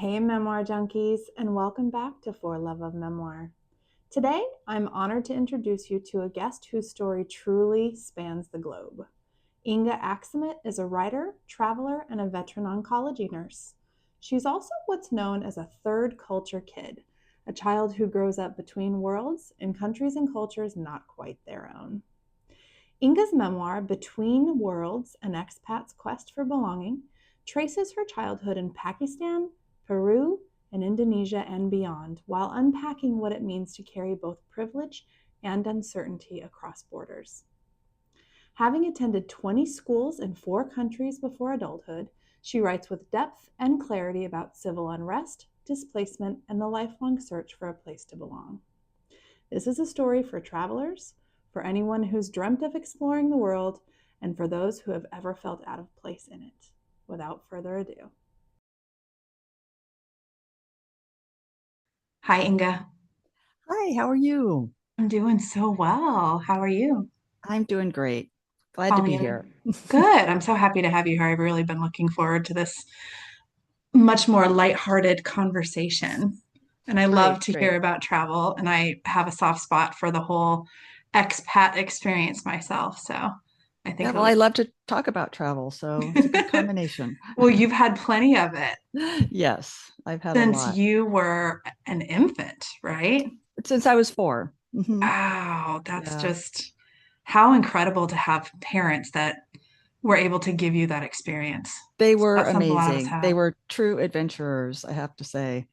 Hey, Memoir junkies, and welcome back to For Love of Memoir. Today, I'm honored to introduce you to a guest whose story truly spans the globe. Inga Aksamit is a writer, traveler, and a veteran oncology nurse. She's also what's known as a third culture kid, a child who grows up between worlds in countries and cultures not quite their own. Inga's memoir, Between Worlds, An Expat's Quest for Belonging, traces her childhood in Pakistan, Peru, and Indonesia and beyond, while unpacking what it means to carry both privilege and uncertainty across borders. Having attended 20 schools in 4 countries before adulthood, she writes with depth and clarity about civil unrest, displacement, and the lifelong search for a place to belong. This is a story for travelers, for anyone who's dreamt of exploring the world, and for those who have ever felt out of place in it. Without further ado. Hi, Inga. Hi, how are you? I'm doing so well. How are you? I'm doing great. Glad to Calling be in. here. Good. I'm so happy to have you here. I've really been looking forward to this much more lighthearted conversation. And I love Great, to hear great. about travel, and I have a soft spot for the whole expat experience myself. So I Yeah, think well, I love to talk about travel, so it's a good combination. well, you've had plenty of it Yes, I've had a since lot you were an infant, right? since I was 4. Wow, that's Yeah, just how incredible to have parents that were able to give you that experience. they It's were not something a lot of us amazing. They have. were true adventurers, I have to say.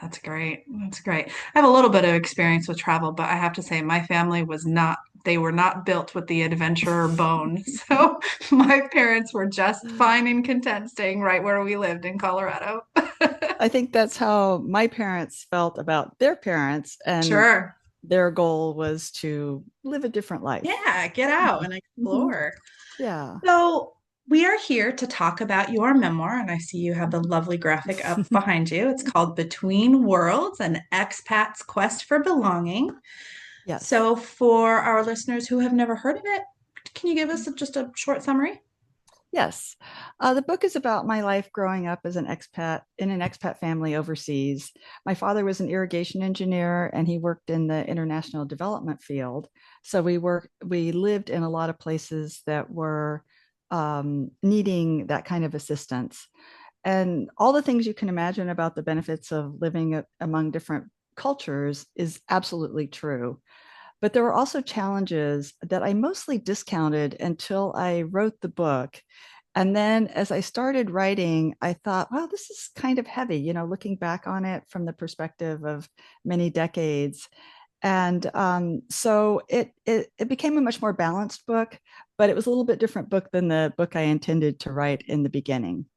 That's great. That's great. I have a little bit of experience with travel, but I have to say my family was not, they were not built with the adventurer bone. So my parents were just fine and content staying right where we lived in Colorado. I think that's how my parents felt about their parents, and Sure. their goal was to live a different life. Yeah, get out and Mhm. explore. Yeah. So, we are here to talk about your memoir, and I see you have the lovely graphic up behind you. It's called Between Worlds, An Expat's Quest for Belonging. Yes. So, for our listeners who have never heard of it, can you give us just a short summary? Yes. The book is about my life growing up as an expat in an expat family overseas. My father was an irrigation engineer and he worked in the international development field. So we lived in a lot of places that were needing that kind of assistance. And all the things you can imagine about the benefits of living among different cultures is absolutely true. But there were also challenges that I mostly discounted until I wrote the book. And then as I started writing, I thought, wow, this is kind of heavy, looking back on it from the perspective of many decades. And so it became a much more balanced book, but it was a little bit different book than the book I intended to write in the beginning.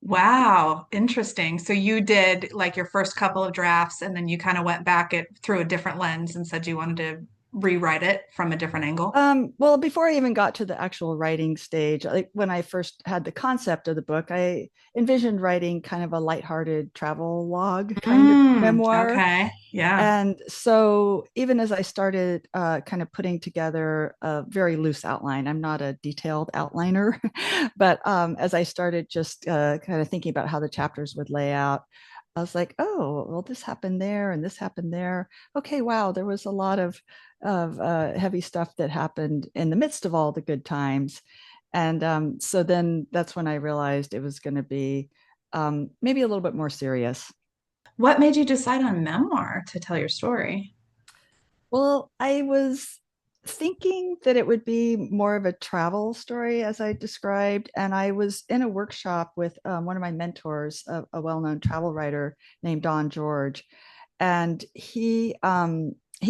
Wow, interesting. So you did like your first couple of drafts and then you kind of went back it through a different lens and said you wanted to rewrite it from a different angle. Well, before I even got to the actual writing stage, like when I first had the concept of the book, I envisioned writing kind of a lighthearted travel log kind of memoir. Okay. Yeah. And so, even as I started kind of putting together a very loose outline, I'm not a detailed outliner, but as I started just kind of thinking about how the chapters would lay out, I was like, oh, well, this happened there and this happened there. Okay, wow, there was a lot of heavy stuff that happened in the midst of all the good times. And so then that's when I realized it was going to be maybe a little bit more serious. What made you decide on memoir to tell your story? Well, I was thinking that it would be more of a travel story, as I described. And I was in a workshop with one of my mentors, a well known travel writer named Don George. And he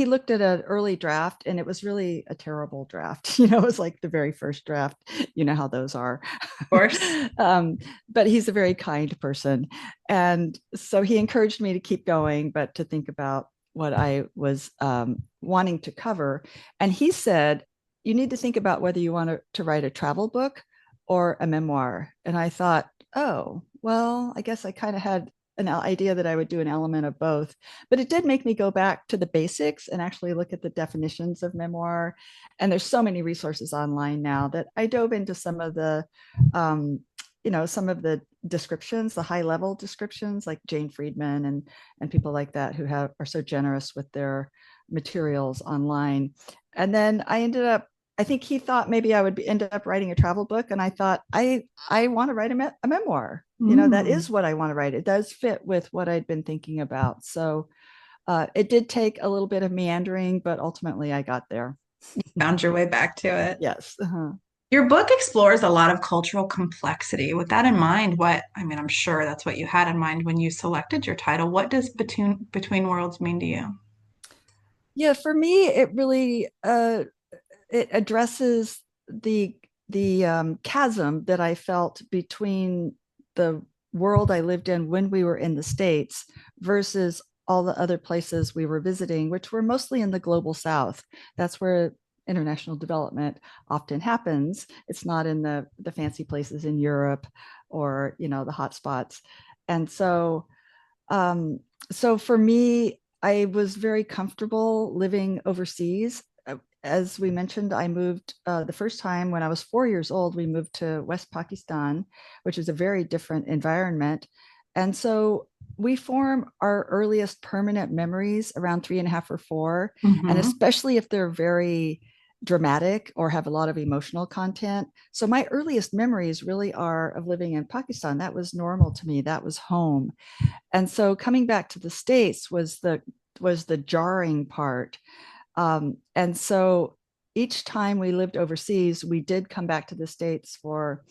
looked at an early draft and it was really a terrible draft. It was like the very first draft. You know how those are. Of course. um, but he's a very kind person. And so he encouraged me to keep going, but to think about what I was wanting to cover. And he said, you need to think about whether you want to write a travel book or a memoir. And I thought, oh, well, I guess I kind of had an idea that I would do an element of both. But it did make me go back to the basics and actually look at the definitions of memoir. And there's so many resources online now that I dove into some of the descriptions, the high level descriptions, like Jane Friedman and people like that who are so generous with their materials online. And then I think he thought maybe I would end up writing a travel book, and I thought I want to write a memoir. That Mm. is what I want to write. It does fit with what I'd been thinking about. So it did take a little bit of meandering, but ultimately I got there. Found your way back to it. Yes. Uh-huh. Your book explores a lot of cultural complexity. With that in mind, I mean, I'm sure that's what you had in mind when you selected your title. What does Between Worlds mean to you? Yeah, for me, it really it addresses the chasm that I felt between the world I lived in when we were in the States versus all the other places we were visiting, which were mostly in the global South. That's where international development often happens. It's not in the fancy places in Europe or the hot spots. And um, so for me, I was very comfortable living overseas. As we mentioned, I moved the first time when I was 4 years old. We moved to West Pakistan, which is a very different environment. And so we form our earliest permanent memories around 3.5 or 4. And Hmm. especially if they're very dramatic or have a lot of emotional content. So my earliest memories really are of living in Pakistan. That was normal to me. That was home. And so coming back to the States was the jarring part. And so each time we lived overseas, we did come back to the States for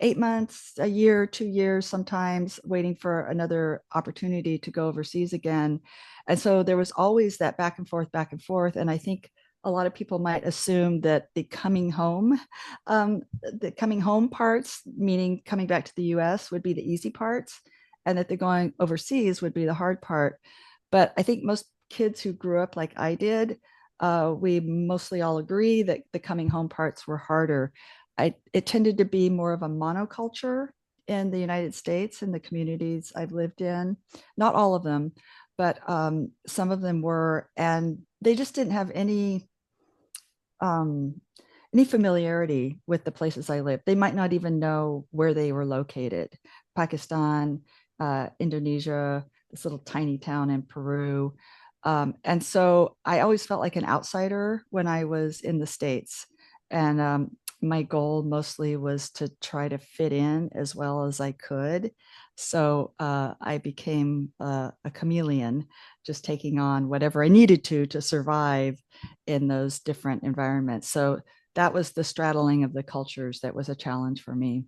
8 months, a year, 2 years, sometimes waiting for another opportunity to go overseas again. And so there was always that back and forth, back and forth. And I think a lot of people might assume that the coming home parts, meaning coming back to the US, would be the easy parts, and that the going overseas would be the hard part. But I think most kids who grew up like I did, we mostly all agree that the coming home parts were harder. It tended to be more of a monoculture in the United States and the communities I've lived in. Not all of them, but some of them were, and they just didn't have um, any familiarity with the places I lived. They might not even know where they were located. Pakistan, Indonesia, this little tiny town in Peru. And so I always felt like an outsider when I was in the States. And my goal mostly was to try to fit in as well as I could. So I became a chameleon, just taking on whatever I needed to survive in those different environments. So that was the straddling of the cultures that was a challenge for me.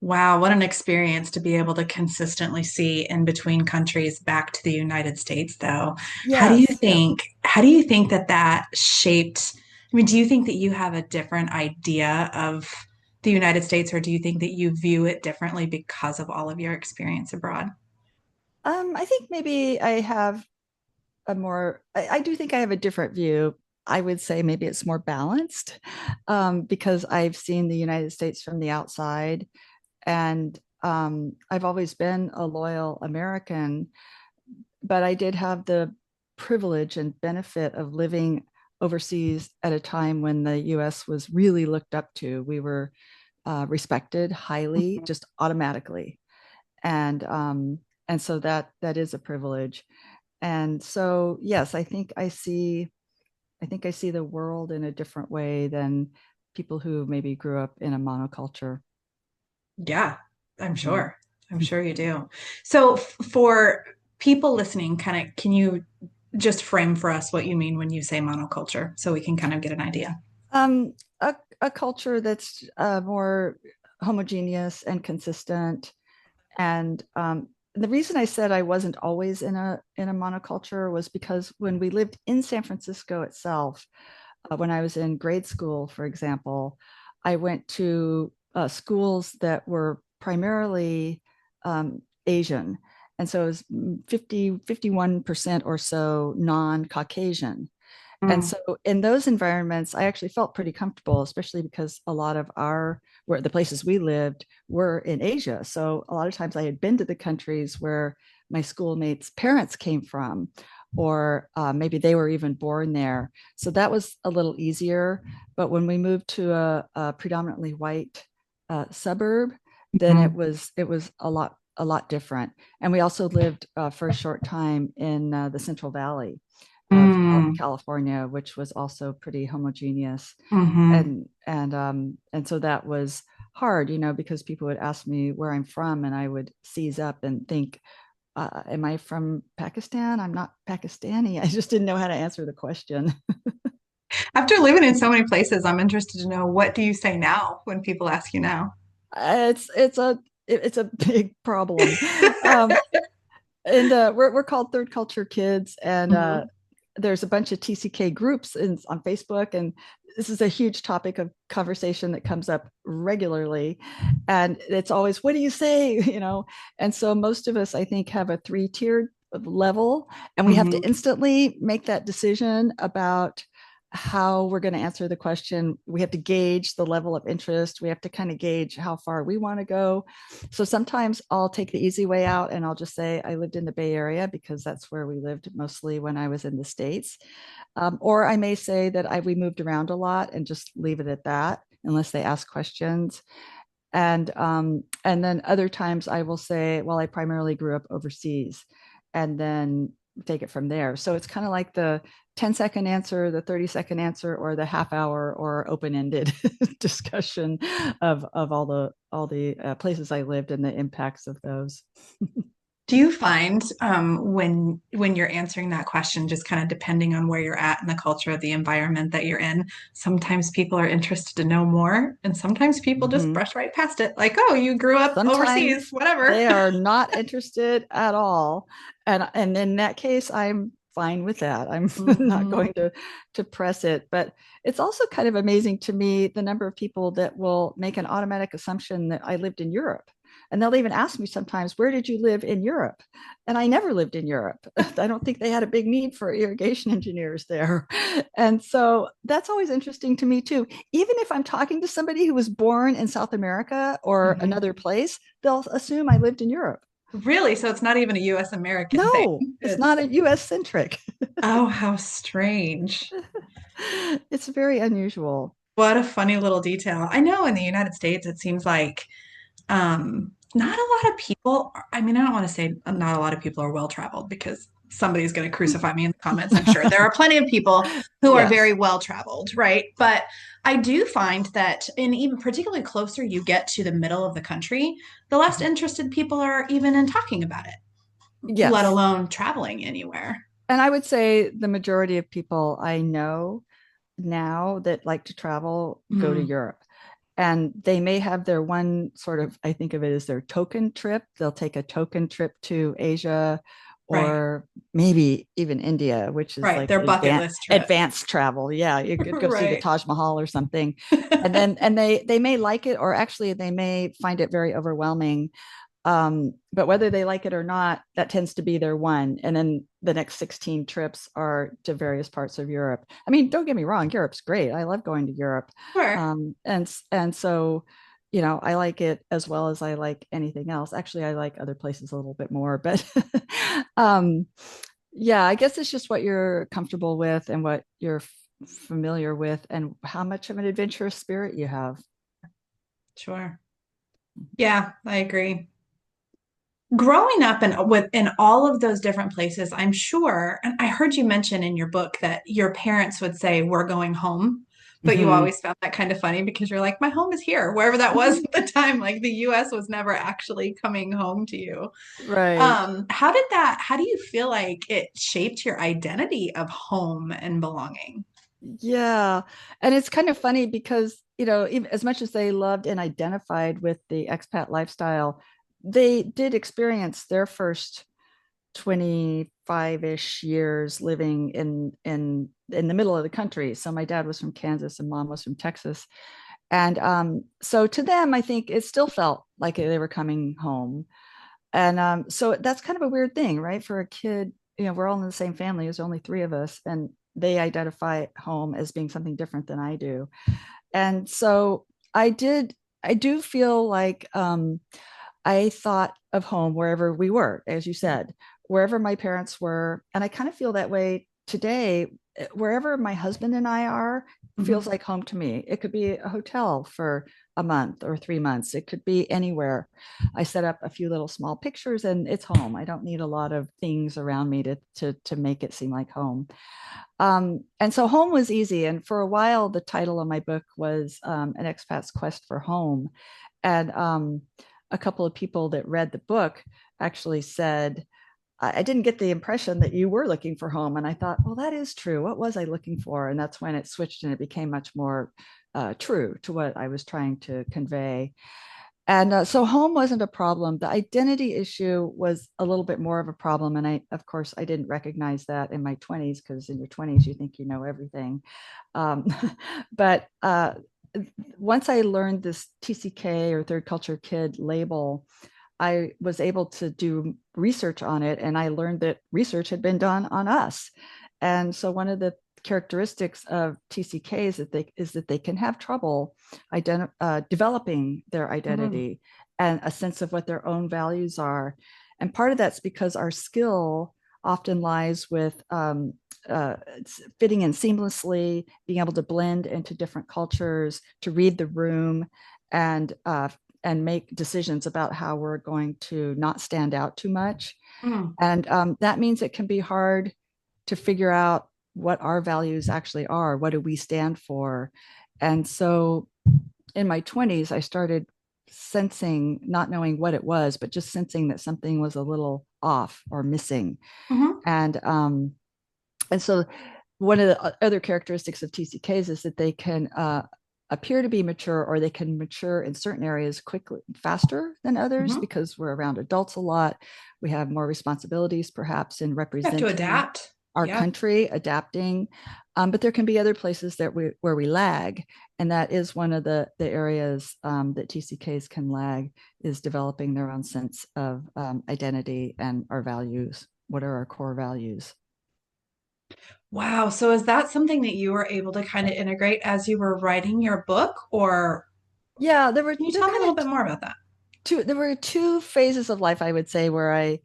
Wow, what an experience to be able to consistently see in between countries back to the United States, though. Yes, yes. How do you think that that shaped? I mean, do you think that you have a different idea of the United States, or do you think that you view it differently because of all of your experience abroad? I think maybe I have I do think I have a different view. I would say maybe it's more balanced because I've seen the United States from the outside, and I've always been a loyal American, but I did have the privilege and benefit of living overseas at a time when the US was really looked up to. We were respected highly, just automatically. And so that is a privilege. And so yes, I think I see the world in a different way than people who maybe grew up in a monoculture. Yeah, I'm Mhm. sure. I'm sure you do. So, for people listening, kind of, can you just frame for us what you mean when you say monoculture so we can kind of get an idea? um, a culture that's more homogeneous and consistent. And the reason I said I wasn't always in a monoculture was because when we lived in San Francisco itself, when I was in grade school, for example, I went to schools that were primarily Asian. And so it was 51% or so non-Caucasian. And Mm. so in those environments, I actually felt pretty comfortable, especially because a lot of where the places we lived were in Asia. So a lot of times I had been to the countries where my schoolmates' parents came from, or maybe they were even born there. So that was a little easier. But when we moved to a predominantly white suburb, then Mhm. it was a lot different. And we also lived for a short time in the Central Valley of Mm. California, which was also pretty homogeneous. Mhm. And so that was hard, you know, because people would ask me where I'm from, and I would seize up and think, am I from Pakistan? I'm not Pakistani. I just didn't know how to answer the question. After living in so many places, I'm interested to know, what do you say now when people ask you now? It's a big problem. Um, and we're called third culture kids, and Mhm. there's a bunch of TCK groups on Facebook, and this is a huge topic of conversation that comes up regularly, and it's always, what do you say? You know, and so most of us, I think, have a three-tiered level, and we have to Mhm. instantly make that decision about how we're going to answer the question. We have to gauge the level of interest. We have to kind of gauge how far we want to go. So sometimes I'll take the easy way out and I'll just say I lived in the Bay Area because that's where we lived mostly when I was in the States. Or I may say that we moved around a lot and just leave it at that unless they ask questions. And then other times I will say, well, I primarily grew up overseas, and then take it from there. So it's kind of like the 10-second answer, the 30-second answer, or the half hour or open-ended discussion of all the places I lived and the impacts of those. Do you find when you're answering that question, just kind of depending on where you're at in the culture of the environment that you're in, sometimes people are interested to know more, and sometimes people just Mm-hmm. brush right past it, like, oh, you grew up overseas, Sometimes whatever. they are not interested at all, and in that case I'm fine with that. I'm not Hmm. going to press it. But it's also kind of amazing to me the number of people that will make an automatic assumption that I lived in Europe, and they'll even ask me sometimes, where did you live in Europe? And I never lived in Europe. I don't think they had a big need for irrigation engineers there. And so that's always interesting to me too. Even if I'm talking to somebody who was born in South America or Hmm. another place, they'll assume I lived in Europe. Really? So it's not even a US American thing. No, it's It's, not a US centric. oh, how strange. It's very unusual. What a funny little detail. I know in the United States, it seems like not a lot of people, I mean, I don't want to say not a lot of people are well traveled, because somebody's going to crucify me in the comments, I'm sure. There are plenty of people who are very Yes. well traveled, right? But I do find that, in even particularly closer you get to the middle of the country, the less interested people are even in talking about it, let Yes. alone traveling anywhere. And I would say the majority of people I know now that like to travel go to Mm, Europe. And they may have their one sort of, I think of it as their token trip. They'll take a token trip to Asia right, or maybe even India, which is right. like Their bucket list trip. advanced travel. Yeah, you could go see the Right. Taj Mahal or something. And they may like it, or actually they may find it very overwhelming. But whether they like it or not, that tends to be their one. And then the next 16 trips are to various parts of Europe. I mean, don't get me wrong, Europe's great. I love going to Europe. Sure. And so, you know, I like it as well as I like anything else. Actually, I like other places a little bit more, but um, yeah, I guess it's just what you're comfortable with and what you're familiar with and how much of an adventurous spirit you have. Sure. Yeah, I agree. Growing up in all of those different places, I'm sure, and I heard you mention in your book that your parents would say, "We're going home," but you Mm-hmm. always found that kind of funny because you're like, "My home is here," wherever that was Mm-hmm. at the time. Like the US was never actually coming home to you. Right. How do you feel like it shaped your identity of home and belonging? Yeah. And it's kind of funny because, you know, even as much as they loved and identified with the expat lifestyle, they did experience their first 25-ish years living in the middle of the country. So my dad was from Kansas and mom was from Texas. And so to them, I think it still felt like they were coming home. And so that's kind of a weird thing, right? For a kid, you know, we're all in the same family. There's only three of us, and they identify home as being something different than I do. And so I did, I do feel like I thought of home wherever we were, as you said, wherever my parents were. And I kind of feel that way today wherever my husband and I are feels Mhm. like home to me. It could be a hotel for a month or 3 months. It could be anywhere. I set up a few little small pictures and it's home. I don't need a lot of things around me to make it seem like home. And so home was easy. And for a while, the title of my book was An Expat's Quest for Home. And a couple of people that read the book actually said, I didn't get the impression that you were looking for home. And I thought, well, that is true. What was I looking for? And that's when it switched and it became much more true to what I was trying to convey. And so home wasn't a problem. The identity issue was a little bit more of a problem. And of course, I didn't recognize that in my 20s, because in your 20s, you think you know everything. Um, but once I learned this TCK, or third culture kid label, I was able to do research on it, and I learned that research had been done on us. And so one of the characteristics of TCK is that they can have trouble developing their Mhm. identity and a sense of what their own values are. And part of that's because our skill often lies with fitting in seamlessly, being able to blend into different cultures, to read the room, and make decisions about how we're going to not stand out too much. Mhm. And that means it can be hard to figure out what our values actually are. What do we stand for? And so in my 20s, I started sensing, not knowing what it was, but just sensing that something was a little off or missing. Mhm. And so one of the other characteristics of TCKs is that they can appear to be mature, or they can mature in certain areas quickly, faster than others, Mhm. because we're around adults a lot. We have more responsibilities, perhaps, in You have to representing adapt. our Yeah. country, adapting. But there can be other places that where we lag. And that is one of the areas that TCKs can lag, is developing their own sense of identity and our values. What are our core values? Wow. So is that something that you were able to kind of integrate as you were writing your book, or Yeah, can you there tell me a kind little of bit more about that? there were two phases of life, I would say, where I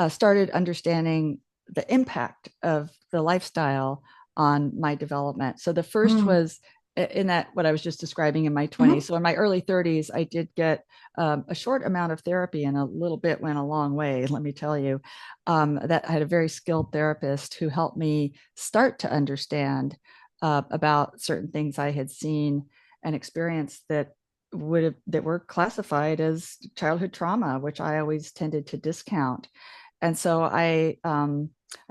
started understanding the impact of the lifestyle on my development. So the first Mm. was in that what I was just describing in my 20s. Mhm. So in my early 30s, I did get a short amount of therapy, and a little bit went a long way, let me tell you. That I had a very skilled therapist who helped me start to understand about certain things I had seen and experienced that were classified as childhood trauma, which I always tended to discount. And so I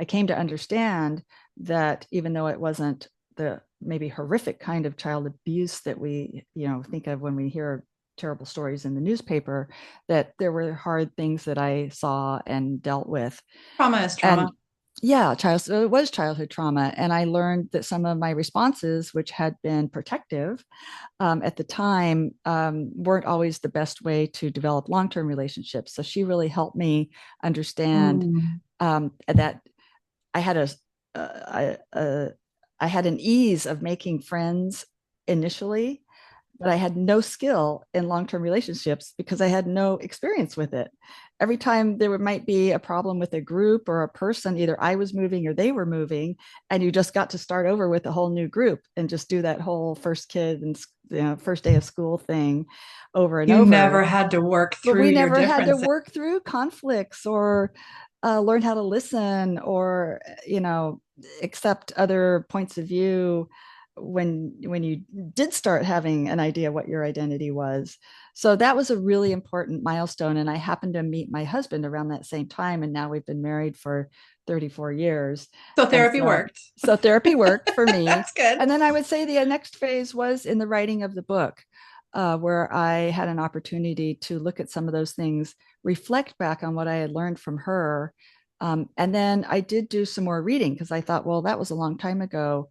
came to understand that even though it wasn't the maybe horrific kind of child abuse that we think of when we hear terrible stories in the newspaper, that there were hard things that I saw and dealt with. Trauma is trauma. And yeah, so it was childhood trauma. And I learned that some of my responses, which had been protective at the time, weren't always the best way to develop long-term relationships. So she really helped me understand Mm. that I had I had an ease of making friends initially, but I had no skill in long-term relationships because I had no experience with it. Every time might be a problem with a group or a person, either I was moving or they were moving, and you just got to start over with a whole new group and just do that whole first kid and first day of school thing over and You never over. had to work But through we your never had to differences. work through conflicts, or learn how to listen, or accept other points of view when you did start having an idea what your identity was. So that was a really important milestone. And I happened to meet my husband around that same time, and now we've been married for 34 years. So And therapy worked. so therapy worked for me. That's good. And then I would say the next phase was in the writing of the book, where I had an opportunity to look at some of those things, reflect back on what I had learned from her. And then I did do some more reading, because I thought, well, that was a long time ago,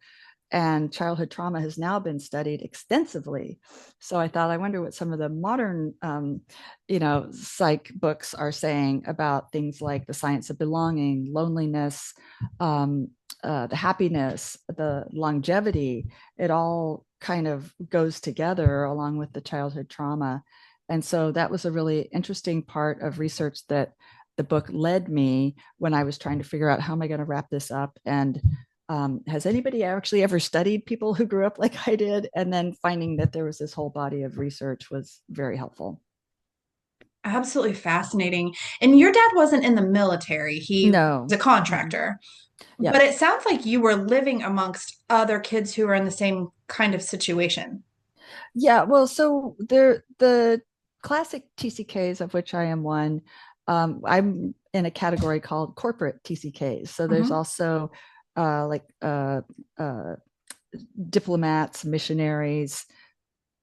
and childhood trauma has now been studied extensively. So I thought, I wonder what some of the modern, psych books are saying about things like the science of belonging, loneliness, the happiness, the longevity. It all kind of goes together along with the childhood trauma. And so that was a really interesting part of research that the book led me when I was trying to figure out, how am I going to wrap this up and Has anybody actually ever studied people who grew up like I did? And then finding that there was this whole body of research was very helpful. Absolutely fascinating. And your dad wasn't in the military, he was No. a Mm-mm. contractor. But Yep. it sounds like you were living amongst other kids who were in the same kind of situation. Yeah. Well, so the classic TCKs, of which I am one, I'm in a category called corporate TCKs. So there's Hmm. also like uh, diplomats, missionaries,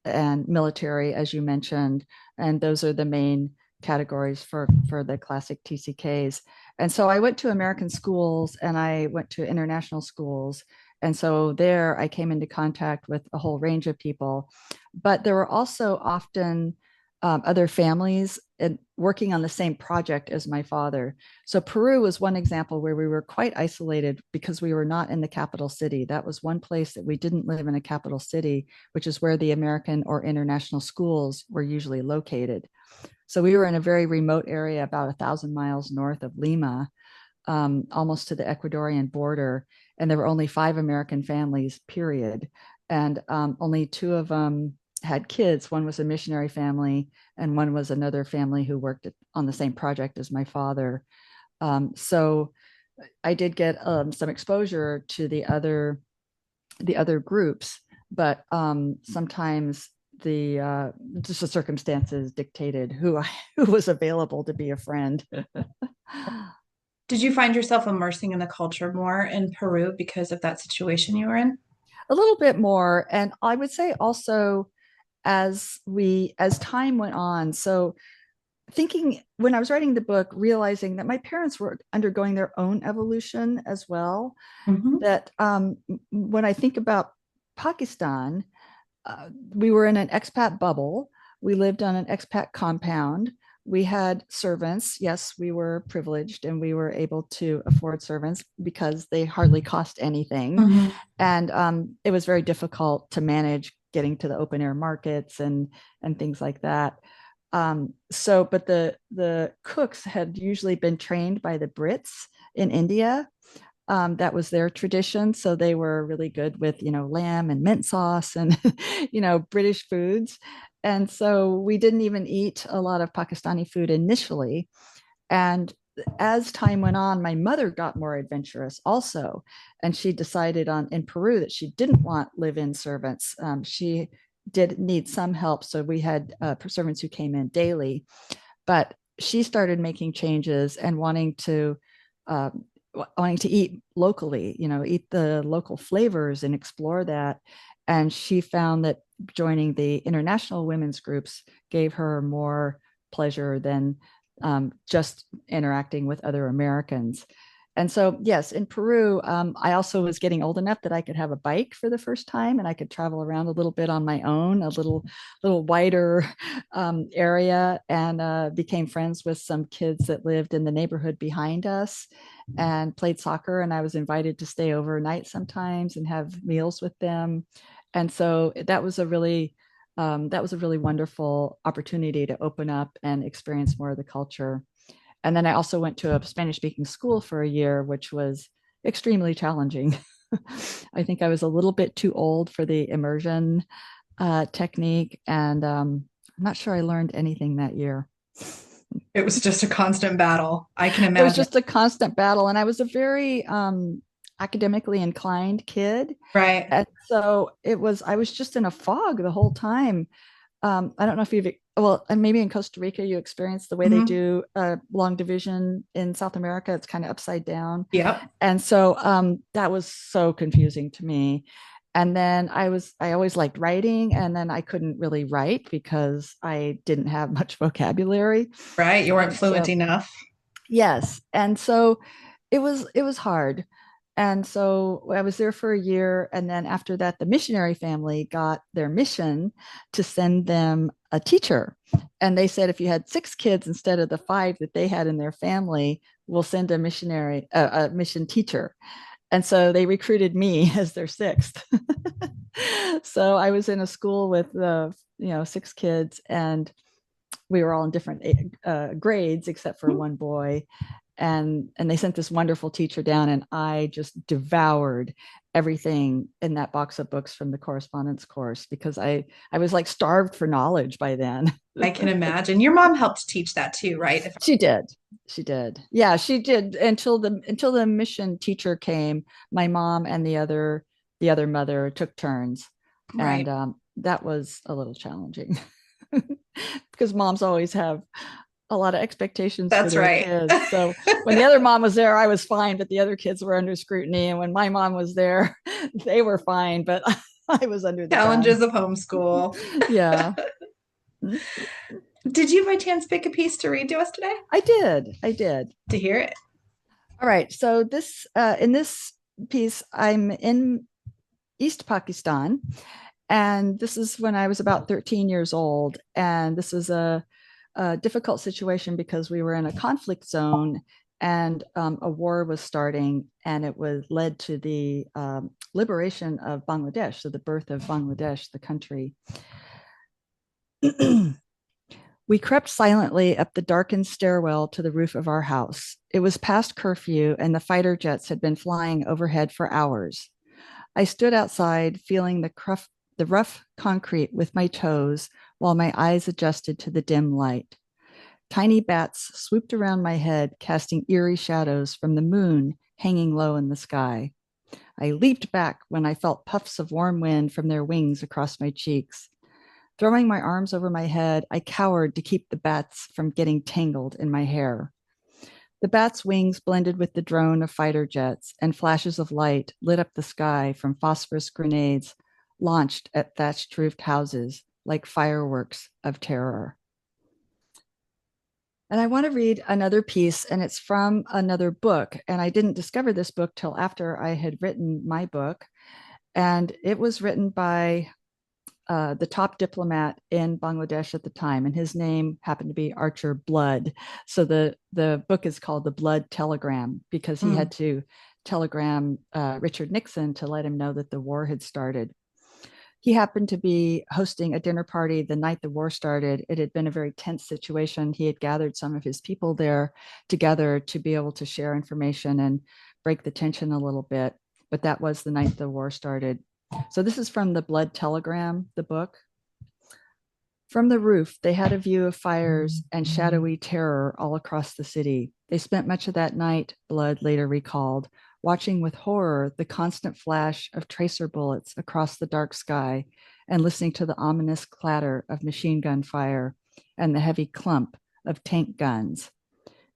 and military, as you mentioned, and those are the main categories for the classic TCKs. And so I went to American schools and I went to international schools, and so there I came into contact with a whole range of people. But there were also often other families and working on the same project as my father. So Peru was one example where we were quite isolated because we were not in the capital city. That was one place that we didn't live in a capital city, which is where the American or international schools were usually located. So we were in a very remote area, about 1,000 miles north of Lima, almost to the Ecuadorian border. And there were only 5 American families, period. And only two of them had kids. One was a missionary family, and one was another family who worked on the same project as my father. So I did get some exposure to the other groups, but sometimes the just the circumstances dictated who was available to be a friend. Did you find yourself immersing in the culture more in Peru because of that situation you were in? A little bit more, and I would say also as time went on. So thinking when I was writing the book, realizing that my parents were undergoing their own evolution as well. Hmm. That when I think about Pakistan, we were in an expat bubble. We lived on an expat compound. We had servants. Yes, we were privileged and we were able to afford servants because they hardly cost anything. Hmm. And it was very difficult to manage getting to the open air markets and things like that. But the cooks had usually been trained by the Brits in India. That was their tradition. So they were really good with, lamb and mint sauce and, British foods. And so we didn't even eat a lot of Pakistani food initially. And as time went on, my mother got more adventurous also. And she decided in Peru that she didn't want live-in servants. She did need some help. So we had servants who came in daily, but she started making changes and uh, wanting to eat locally, eat the local flavors and explore that. And she found that joining the international women's groups gave her more pleasure than just interacting with other Americans. And so, yes, in Peru, I also was getting old enough that I could have a bike for the first time, and I could travel around a little bit on my own, a little wider area, and became friends with some kids that lived in the neighborhood behind us, and played soccer. And I was invited to stay overnight sometimes and have meals with them. And so that was a really wonderful opportunity to open up and experience more of the culture. And then I also went to a Spanish speaking school for a year, which was extremely challenging. I think I was a little bit too old for the immersion technique, and I'm not sure I learned anything that year. It was just a constant battle. I can It was imagine. just a constant battle, and I was a very academically inclined kid, Right. and so I was just in a fog the whole time. I don't know if and maybe in Costa Rica you experience the way they Hmm. do long division in South America. It's kind of upside down. Yep. And so that was so confusing to me. And then I always liked writing, and then I couldn't really write because I didn't have much vocabulary. Right. You weren't And fluent so, enough. yes. And so it was hard. And so I was there for a year. And then after that, the missionary family got their mission to send them a teacher. And they said, if you had 6 kids instead of the 5 that they had in their family, we'll send a mission teacher. And so they recruited me as their sixth. So I was in a school with 6 kids, and we were all in different grades except for one boy, and they sent this wonderful teacher down, and I just devoured everything in that box of books from the correspondence course because I was like starved for knowledge by then. I can imagine. Your mom helped teach that too, right? If She did. She did. Yeah, she did until the mission teacher came. My mom and the other mother took turns, and Right. that was a little challenging because moms always have a lot of expectations for That's their right. kids. So when the other mom was there, I was fine, but the other kids were under scrutiny. And when my mom was there, they were fine, but I was under the gun. Challenges of homeschool. Yeah, Did you by chance pick a piece to read to us today? I did. I did. To hear it. All right. So this in this piece, I'm in East Pakistan, and this is when I was about 13 years old. And this is a difficult situation because we were in a conflict zone, and a war was starting, and it was led to the liberation of Bangladesh, so the birth of Bangladesh, the country. We crept silently up the darkened stairwell to the roof of our house. It was past curfew, and the fighter jets had been flying overhead for hours. I stood outside, feeling the rough concrete with my toes while my eyes adjusted to the dim light. Tiny bats swooped around my head, casting eerie shadows from the moon hanging low in the sky. I leaped back when I felt puffs of warm wind from their wings across my cheeks. Throwing my arms over my head, I cowered to keep the bats from getting tangled in my hair. The bats' wings blended with the drone of fighter jets, and flashes of light lit up the sky from phosphorus grenades launched at thatched roofed houses like fireworks of terror. And I want to read another piece, and it's from another book. And I didn't discover this book till after I had written my book. And it was written by the top diplomat in Bangladesh at the time, and his name happened to be Archer Blood. So the book is called The Blood Telegram because he Mm. had to telegram Richard Nixon to let him know that the war had started. He happened to be hosting a dinner party the night the war started. It had been a very tense situation. He had gathered some of his people there together to be able to share information and break the tension a little bit. But that was the night the war started. So this is from The Blood Telegram, the book. From the roof, they had a view of fires and shadowy terror all across the city. They spent much of that night, Blood later recalled, watching with horror the constant flash of tracer bullets across the dark sky and listening to the ominous clatter of machine gun fire and the heavy clump of tank guns.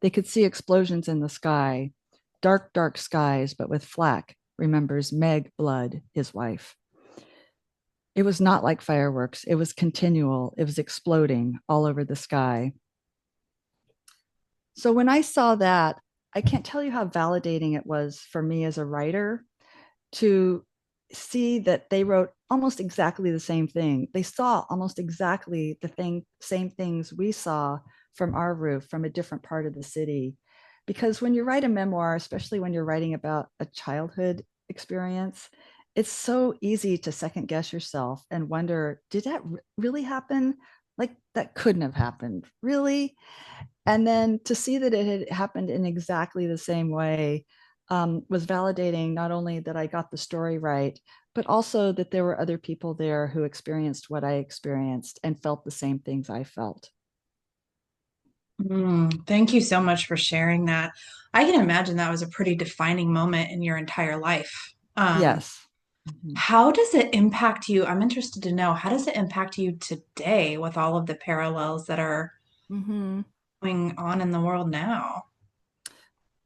They could see explosions in the sky, dark, dark skies, but with flak, remembers Meg Blood, his wife. It was not like fireworks. It was continual. It was exploding all over the sky. So when I saw that, I can't tell you how validating it was for me as a writer to see that they wrote almost exactly the same thing. They saw almost exactly same things we saw from our roof from a different part of the city. Because when you write a memoir, especially when you're writing about a childhood experience, it's so easy to second guess yourself and wonder, did that really happen? Like that couldn't have happened. Really? And then to see that it had happened in exactly the same way was validating, not only that I got the story right, but also that there were other people there who experienced what I experienced and felt the same things I felt. Thank you so much for sharing that. I can imagine that was a pretty defining moment in your entire life. Yes. Mm-hmm. How does it impact you? I'm interested to know, how does it impact you today with all of the parallels that are Mm-hmm. going on in the world now?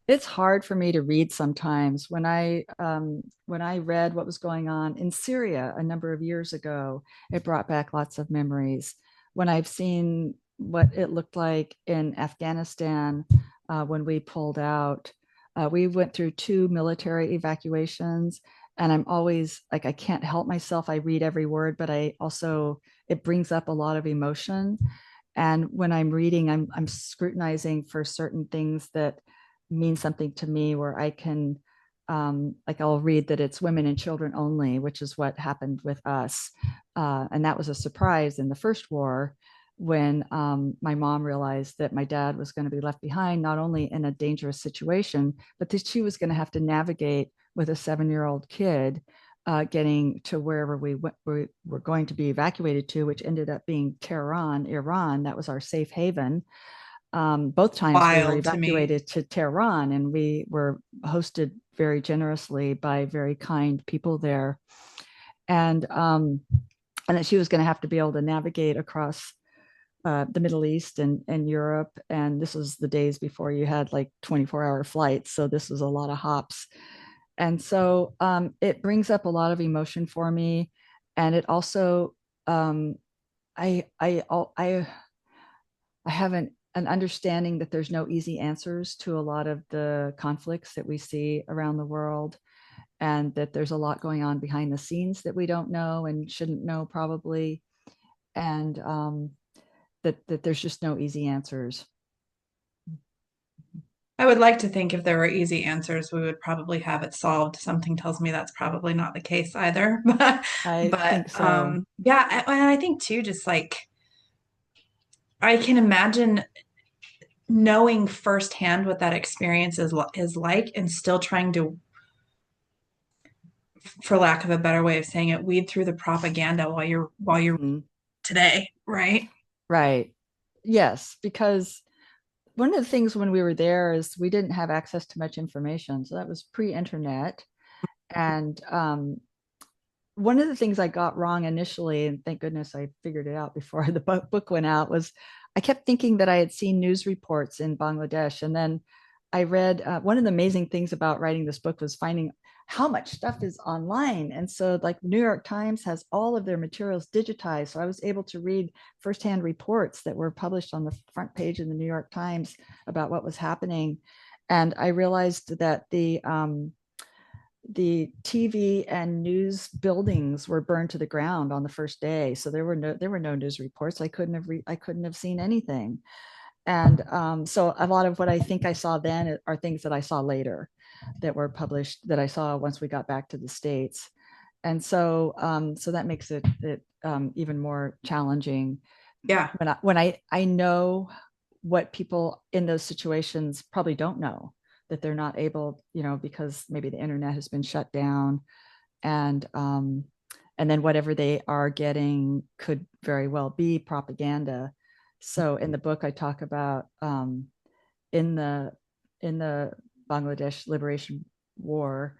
It's hard for me to read sometimes. When I read what was going on in Syria a number of years ago, it brought back lots of memories. When I've seen what it looked like in Afghanistan when we pulled out, we went through two military evacuations, and I'm always like I can't help myself. I read every word, but I also it brings up a lot of emotion. And when I'm reading, I'm scrutinizing for certain things that mean something to me, where I can like I'll read that it's women and children only, which is what happened with us, and that was a surprise in the first war. when my mom realized that my dad was going to be left behind, not only in a dangerous situation, but that she was going to have to navigate with a 7-year-old kid getting to wherever we were going to be evacuated to, which ended up being Tehran, Iran. That was our safe haven. Both times we were Wild to me. evacuated to Tehran, and we were hosted very generously by very kind people there. And that she was going to have to be able to navigate across the Middle East and Europe. And this was the days before you had like 24-hour flights. So this was a lot of hops. And so it brings up a lot of emotion for me. And it also, I have an understanding that there's no easy answers to a lot of the conflicts that we see around the world, and that there's a lot going on behind the scenes that we don't know and shouldn't know probably. And that there's just no easy answers. I would like to think if there were easy answers, we would probably have it solved. Something tells me that's probably not the case either. But, I think so. yeah, and I think too, just like I can imagine knowing firsthand what that experience is like, and still trying to, for lack of a better way of saying it, weed through the propaganda while you're Mhm. today, right? Right. Yes, because one of the things when we were there is we didn't have access to much information. So that was pre-internet. And one of the things I got wrong initially, and thank goodness I figured it out before the book went out, was I kept thinking that I had seen news reports in Bangladesh. And then I read one of the amazing things about writing this book was finding how much stuff is online. And so, like, New York Times has all of their materials digitized. So I was able to read firsthand reports that were published on the front page of the New York Times about what was happening. And I realized that the TV and news buildings were burned to the ground on the first day. So there were no news reports. I couldn't have seen anything. And so a lot of what I think I saw then are things that I saw later, that were published, that I saw once we got back to the States. And so so that makes it even more challenging Yeah, when I know what people in those situations probably don't know, that they're not able, because maybe the internet has been shut down, and then whatever they are getting could very well be propaganda. So in the book I talk about in the in the Bangladesh Liberation War,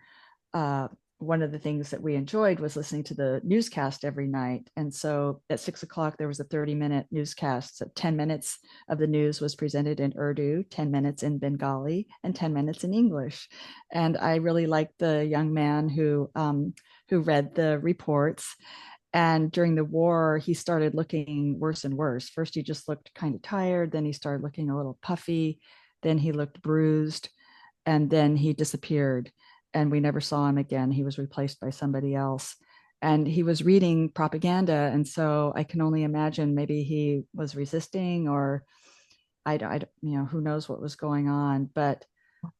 uh, one of the things that we enjoyed was listening to the newscast every night. And so at 6 o'clock, there was a 30-minute newscast. So 10 minutes of the news was presented in Urdu, 10 minutes in Bengali, and 10 minutes in English. And I really liked the young man who read the reports. And during the war, he started looking worse and worse. First, he just looked kind of tired. Then he started looking a little puffy. Then he looked bruised. And then he disappeared. And we never saw him again. He was replaced by somebody else. And he was reading propaganda. And so I can only imagine maybe he was resisting, or who knows what was going on. But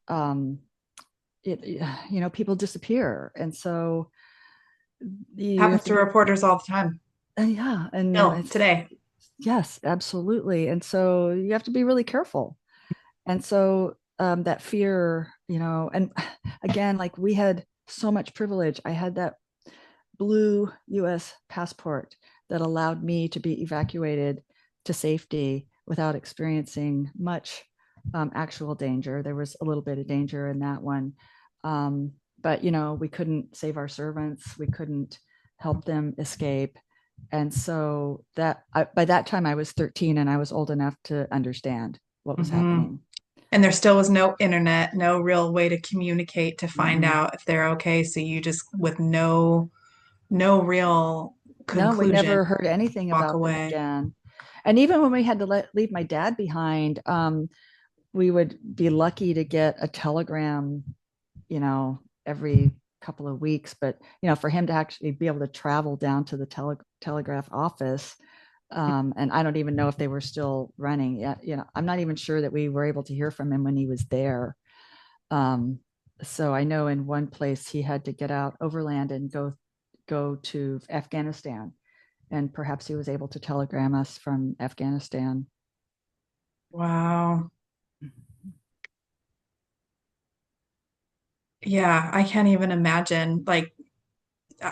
um, people disappear. And so you happens have to to be, reporters all the time. yeah. And Still it's, today. yes, absolutely. And so you have to be really careful. And so that fear, and again, like, we had so much privilege. I had that blue US passport that allowed me to be evacuated to safety without experiencing much actual danger. There was a little bit of danger in that one. But, we couldn't save our servants, we couldn't help them escape. And so by that time I was 13, and I was old enough to understand what was Hmm. happening. And there still was no internet, no real way to communicate to find Mm-mm. out if they're okay. So you just, with no real No, we conclusion, never heard anything walk about them away. again. And even when we had to leave my dad behind, we would be lucky to get a telegram, every couple of weeks. But, for him to actually be able to travel down to the telegraph office, and I don't even know if they were still running yet. I'm not even sure that we were able to hear from him when he was there. Um, so I know in one place he had to get out overland and go to Afghanistan, and perhaps he was able to telegram us from Afghanistan. Wow. Yeah, I can't even imagine. Like,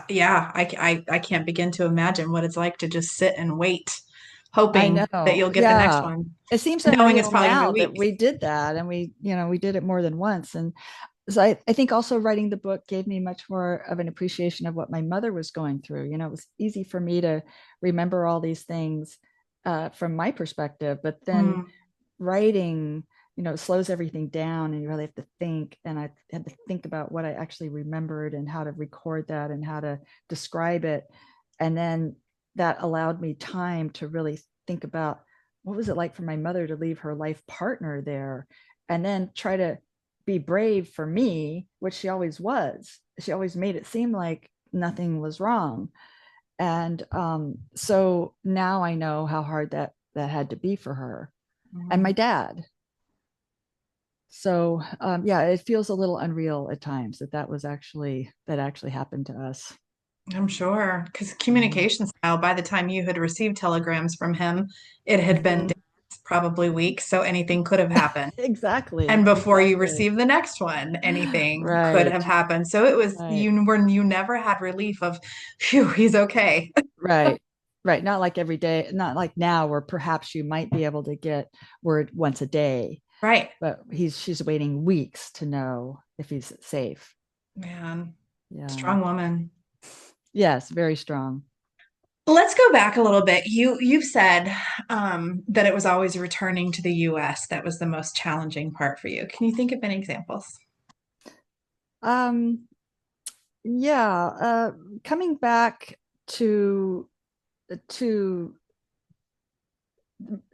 yeah, I can't begin to imagine what it's like to just sit and wait, I hoping that know. you'll get the next Yeah. one, It seems knowing it's unreal probably gonna be now that weeks. we did that, and we did it more than once. And so I think also writing the book gave me much more of an appreciation of what my mother was going through. It was easy for me to remember all these things from my perspective, but then Mm, writing, slows everything down and you really have to think. And I had to think about what I actually remembered and how to record that and how to describe it. And then that allowed me time to really think about what was it like for my mother to leave her life partner there and then try to be brave for me, which she always was. She always made it seem like nothing was wrong. And so now I know how hard that had to be for her and my mm. dad. So yeah, it feels a little unreal at times that actually happened to us. I'm sure, because Mhm. communication style, by the time you had received telegrams from him, it had been Mhm. days, probably weeks, so anything could have happened. And Exactly, before you exactly. received the next one, anything could have Right, happened. So it was right, you never had relief of, phew, he's okay. right, right. Not like every day, not like now where perhaps you might be able to get word once a day, Right. but she's waiting weeks to know if he's safe. Man, Yeah. strong woman. Yes, very strong. Let's go back a little bit. You've said that it was always returning to the US that was the most challenging part for you. Can you think of any examples? Um, yeah, coming back to to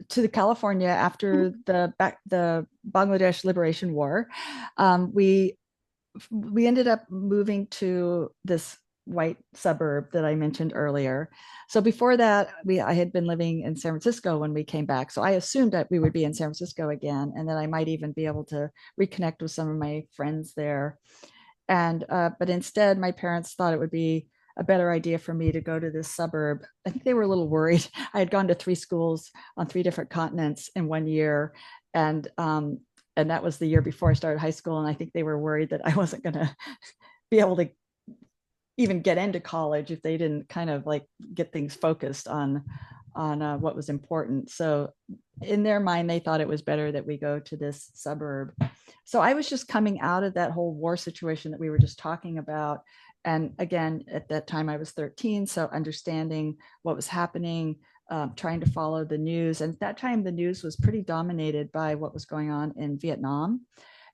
to California after the Bangladesh Liberation War, we ended up moving to this white suburb that I mentioned earlier. So before that, I had been living in San Francisco when we came back. So I assumed that we would be in San Francisco again, and that I might even be able to reconnect with some of my friends there. And but instead, my parents thought it would be a better idea for me to go to this suburb. I think they were a little worried. I had gone to three schools on three different continents in one year, and that was the year before I started high school. And I think they were worried that I wasn't going to be able to even get into college if they didn't kind of like get things focused on what was important. So in their mind, they thought it was better that we go to this suburb. So I was just coming out of that whole war situation that we were just talking about. And again, at that time, I was 13. So understanding what was happening, trying to follow the news. And at that time, the news was pretty dominated by what was going on in Vietnam.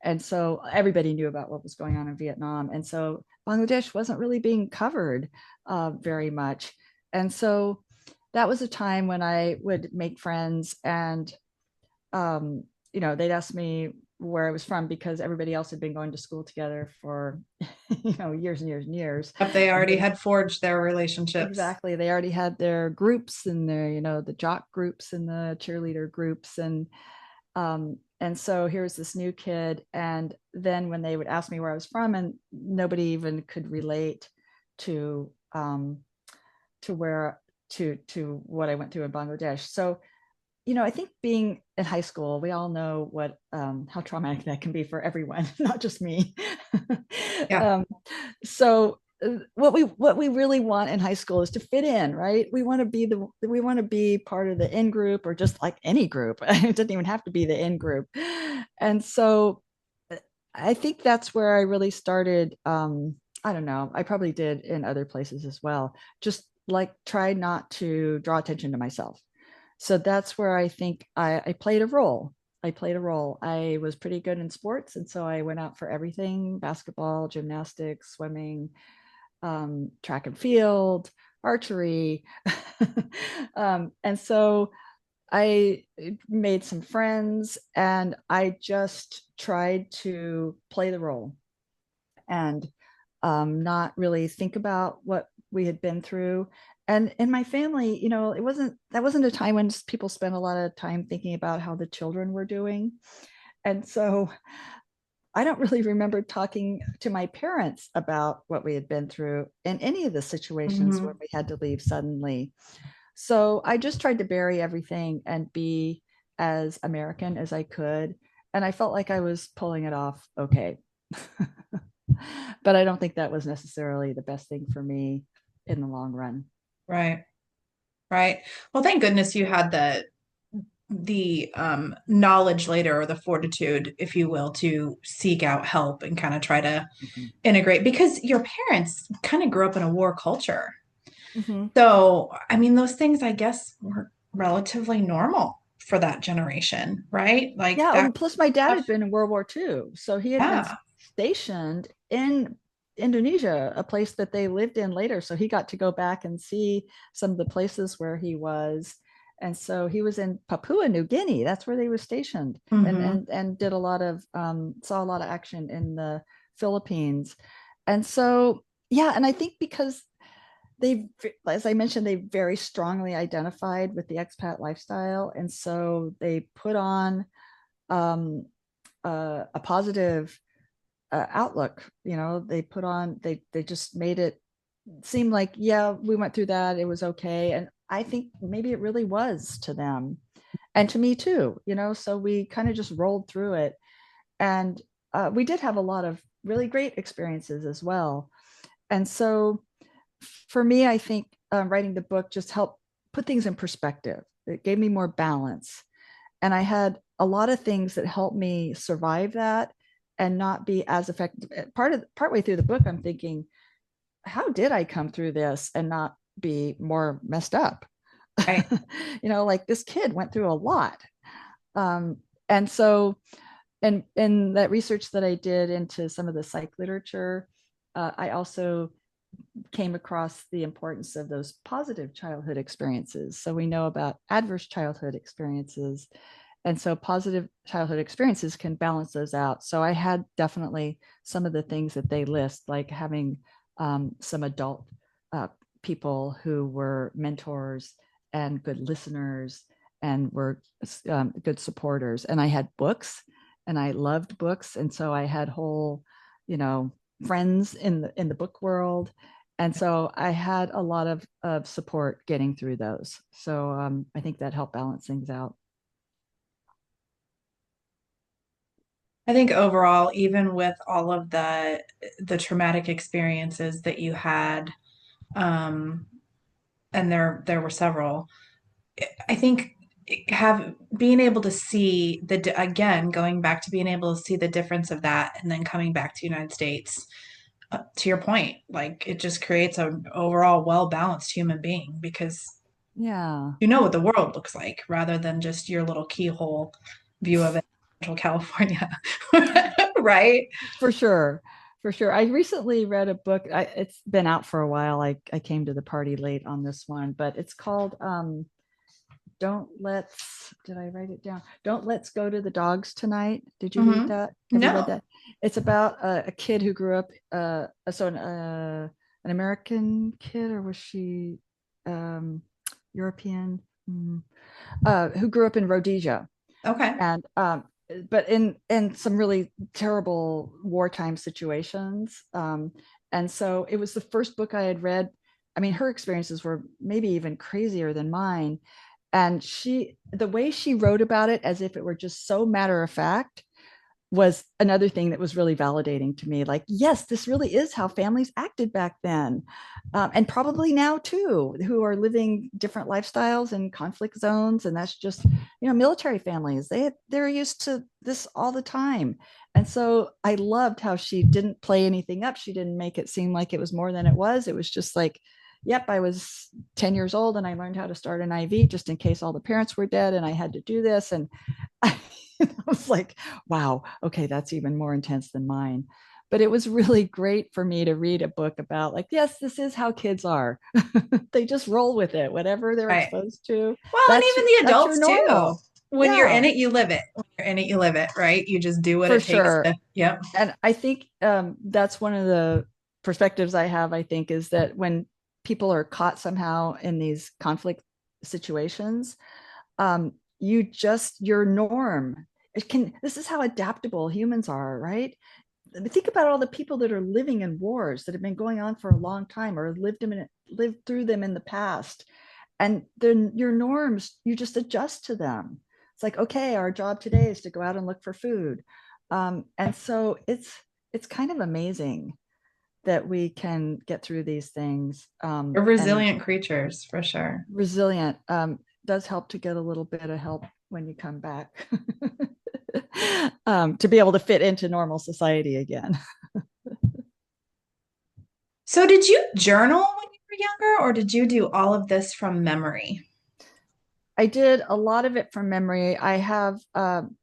And so everybody knew about what was going on in Vietnam. And so Bangladesh wasn't really being covered very much. And so that was a time when I would make friends and, they'd ask me where I was from because everybody else had been going to school together for, years and years and years. If they And already they had forged their relationships. exactly, they already had their groups and their, the jock groups and the cheerleader groups. And so here's this new kid. And then when they would ask me where I was from, and nobody even could relate to to where to what I went through in Bangladesh. So, I think being in high school, we all know what how traumatic that can be for everyone, not just me. Yeah. um, so what we really want in high school is to fit in, right? We want to be part of the in group or just like any group. It doesn't even have to be the in group. And so I think that's where I really started. I don't know, I probably did in other places as well, just like try not to draw attention to myself. So that's where I think I played a role. I was pretty good in sports, and so I went out for everything: basketball, gymnastics, swimming, track and field, archery. And so I made some friends, and I just tried to play the role and not really think about what we had been through. And in my family, that wasn't a time when people spent a lot of time thinking about how the children were doing. And so I don't really remember talking to my parents about what we had been through in any of the situations where Hmm. we had to leave suddenly. So I just tried to bury everything and be as American as I could. And I felt like I was pulling it off okay. But I don't think that was necessarily the best thing for me in the long run. Right. Right. Well, thank goodness you had the knowledge later, or the fortitude, if you will, to seek out help and kind of try to Mhm. integrate, because your parents kind of grew up in a war culture. Mhm. So, I mean, those things I guess were relatively normal for that generation, right? Like Yeah. that Plus, my dad stuff. had been in World War II. So he had been Yeah. stationed in Indonesia, a place that they lived in later. So he got to go back and see some of the places where he was. And so he was in Papua New Guinea. That's where they were stationed, and Hmm. and did a lot of saw a lot of action in the Philippines. And so yeah, and I think because they, as I mentioned, they very strongly identified with the expat lifestyle, and so they put on um, a positive outlook. You know, they put on they just made it seem like, yeah, we went through that, it was okay. And I think maybe it really was to them and to me too. You know, so we kind of just rolled through it, and we did have a lot of really great experiences as well. And so for me, I think writing the book just helped put things in perspective. It gave me more balance. And I had a lot of things that helped me survive that and not be as effective. Partway through the book, I'm thinking, how did I come through this and not be more messed up? Right. You know, like this kid went through a lot. And so, and in that research that I did into some of the psych literature, I also came across the importance of those positive childhood experiences. So we know about adverse childhood experiences. And so positive childhood experiences can balance those out. So I had definitely some of the things that they list, like having some adult uh, people who were mentors and good listeners and were good supporters. And I had books, and I loved books. And so I had whole, you know, friends in the book world, and so I had a lot of support getting through those. So I think that helped balance things out. I think overall, even with all of the traumatic experiences that you had, um, and there were several, I think have being able to see again, going back to being able to see the difference of that, and then coming back to the United States, to your point, like it just creates an overall well-balanced human being, because Yeah, you know what the world looks like rather than just your little keyhole view of it, Central California. Right? for sure. For sure. I recently read a book. It's been out for a while. I came to the party late on this one, but it's called Don't Let's, did I write it down? Don't Let's Go to the Dogs Tonight. Did you read Hmm. that? Have you read No. that? It's about a kid who grew up, an American kid, or was she um, European? Who grew up in Rhodesia, Okay. and but in some really terrible wartime situations. And so it was the first book I had read. I mean, her experiences were maybe even crazier than mine, and the way she wrote about it as if it were just so matter of fact was another thing that was really validating to me. Like, yes, this really is how families acted back then, and probably now too, who are living different lifestyles and conflict zones. And that's just, you know, military families. They're used to this all the time. And so I loved how she didn't play anything up. She didn't make it seem like it was more than it was. It was just like, yep, I was 10 years old and I learned how to start an IV just in case all the parents were dead and I had to do this. And I was like, wow, okay, that's even more intense than mine. But it was really great for me to read a book about, like, yes, this is how kids are. They just roll with it, whatever they're Right. exposed to. Well, and even the That's your adults too. normal. When you're in Yeah, it, you live it. When you're in it, you live it, right? You just do what for it takes sure. to, yep. And I think that's one of the perspectives I have, I think, is that when people are caught somehow in these conflict situations, your norm This is how adaptable humans are, right? Think about all the people that are living in wars that have been going on for a long time or lived through them in the past. And then your norms, you just adjust to them. It's like, okay, our job today is to go out and look for food. And so it's kind of amazing that we can get through these things. We're And resilient creatures for sure. resilient does help to get a little bit of help when you come back. To be able to fit into normal society again. So, did you journal when you were younger, or did you do all of this from memory? I did a lot of it from memory. I have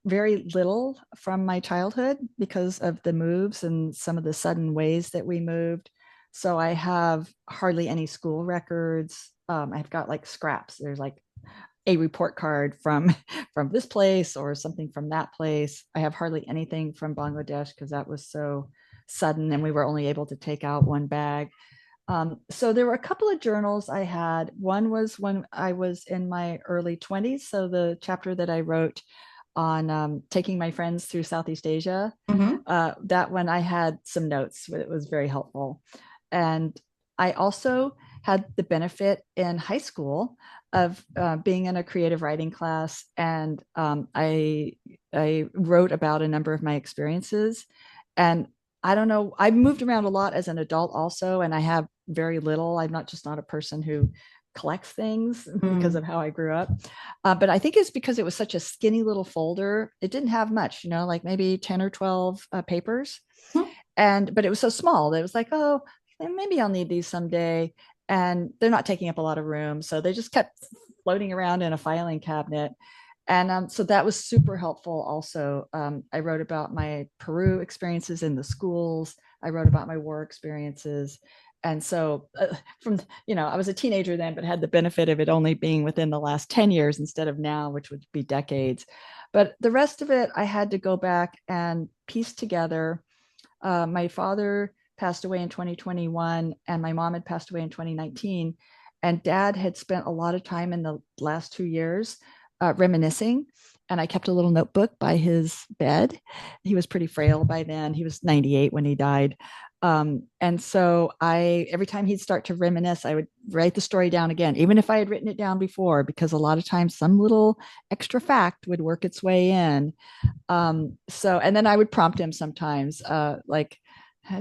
very little from my childhood because of the moves and some of the sudden ways that we moved. So I have hardly any school records. I've got like scraps. There's like a report card from from this place or something from that place. I have hardly anything from Bangladesh because that was so sudden and we were only able to take out one bag. So there were a couple of journals I had. One was when I was in my early 20s. So the chapter that I wrote on taking my friends through Southeast Asia, Hmm. that one I had some notes. It was very helpful. And I also had the benefit in high school of being in a creative writing class. And I wrote about a number of my experiences. And I don't know, I moved around a lot as an adult also, and I have very little. I'm not a person who collects things because Mm. of how I grew up. But I think it's because it was such a skinny little folder. It didn't have much, like maybe 10 or 12 papers. But it was so small that it was like, oh, maybe I'll need these someday. And they're not taking up a lot of room. So they just kept floating around in a filing cabinet. And so that was super helpful also. I wrote about my Peru experiences in the schools. I wrote about my war experiences. And so I was a teenager then, but had the benefit of it only being within the last 10 years instead of now, which would be decades. But the rest of it, I had to go back and piece together. My father passed away in 2021, and my mom had passed away in 2019. And dad had spent a lot of time in the last 2 years reminiscing. And I kept a little notebook by his bed. He was pretty frail by then. He was 98 when he died. And so every time he'd start to reminisce, I would write the story down again, even if I had written it down before, because a lot of times some little extra fact would work its way in. And then I would prompt him sometimes, like,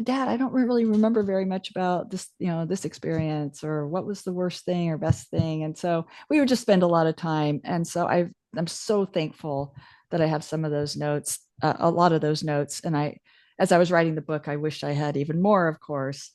Dad, I don't really remember very much about this, this experience, or what was the worst thing or best thing. And so we would just spend a lot of time. And so I'm so thankful that I have some of those notes, a lot of those notes. And as I was writing the book, I wished I had even more, of course.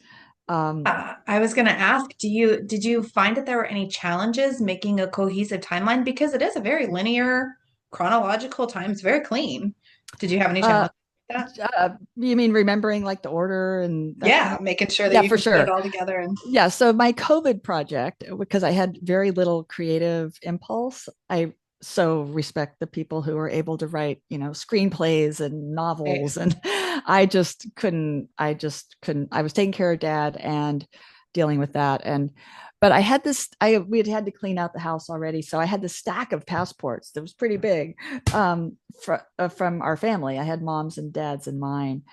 Um, I was going to ask, did you find that there were any challenges making a cohesive timeline? Because it is a very linear, chronological time. It's very clean. Did you have any uh, challenges with that? you mean remembering like the order and that kind Yeah, of? making sure that Yeah, you for can put it sure. all together and Yeah, so my COVID project, because I had very little creative impulse, I so respect the people who are able to write, screenplays and right. novels. And I was taking care of dad and dealing with that. But we had to clean out the house already. So I had this stack of passports that was pretty big from our family. I had mom's and dad's and mine.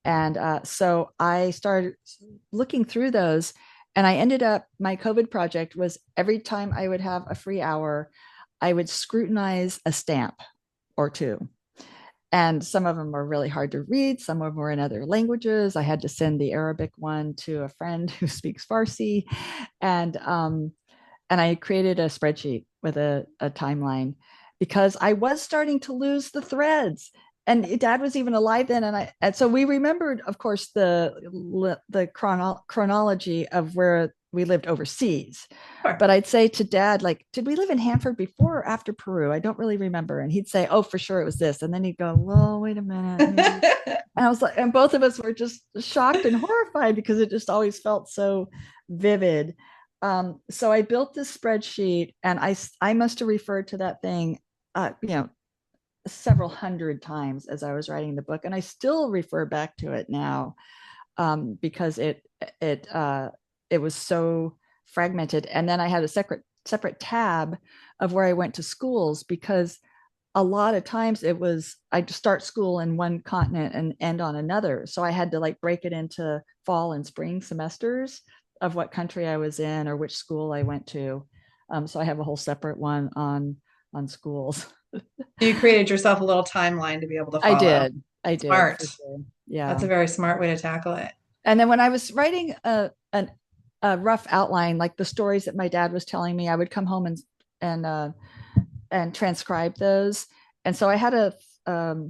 And so I started looking through those, and I ended up, my COVID project was every time I would have a free hour, I would scrutinize a stamp or two. And some of them were really hard to read. Some of them were in other languages. I had to send the Arabic one to a friend who speaks Farsi. And I created a spreadsheet with a timeline because I was starting to lose the threads. And dad was even alive then, and so we remembered, of course, the chronology of where we lived overseas. Sure. But I'd say to dad, like, did we live in Hanford before or after Peru? I don't really remember. And he'd say, oh, for sure it was this. And then he'd go, well, wait a minute, maybe. And I was like, and both of us were just shocked and horrified because it just always felt so vivid. So I built this spreadsheet, and I must have referred to that thing, several hundred times as I was writing the book, and I still refer back to it now because it it was so fragmented. And then I had a separate tab of where I went to schools because a lot of times it was I'd start school in one continent and end on another. So I had to like break it into fall and spring semesters of what country I was in or which school I went to. So I have a whole separate one on schools. You created yourself a little timeline to be able to I follow. did. I did Smart. for sure. That's Yeah. a very smart way to tackle it. And then when I was writing a rough outline, like the stories that my dad was telling me, I would come home and and transcribe those. And so I had a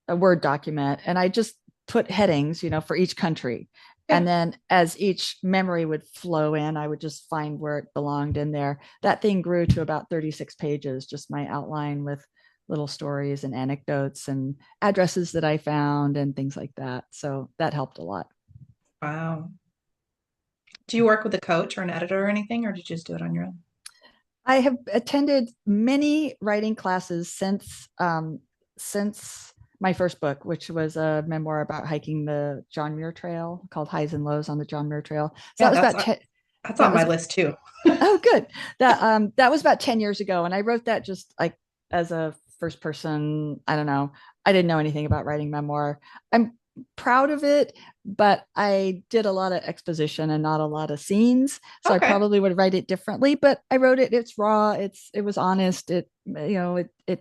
Word document, and I just put headings, for each country. Yeah. And then as each memory would flow in, I would just find where it belonged in there. That thing grew to about 36 pages, just my outline with little stories and anecdotes and addresses that I found and things like that. So that helped a lot. Wow. Do you work with a coach or an editor or anything, or did you just do it on your own? I have attended many writing classes since my first book, which was a memoir about hiking the John Muir Trail called Highs and Lows on the John Muir Trail. So that Yeah, was that's about 10, that's that on my was list too. oh good. That was about 10 years ago. And I wrote that just like as a first person. I don't know. I didn't know anything about writing memoir. I'm proud of it, but I did a lot of exposition and not a lot of scenes. So I Okay. probably would write it differently, but I wrote it. It's raw. It was honest. It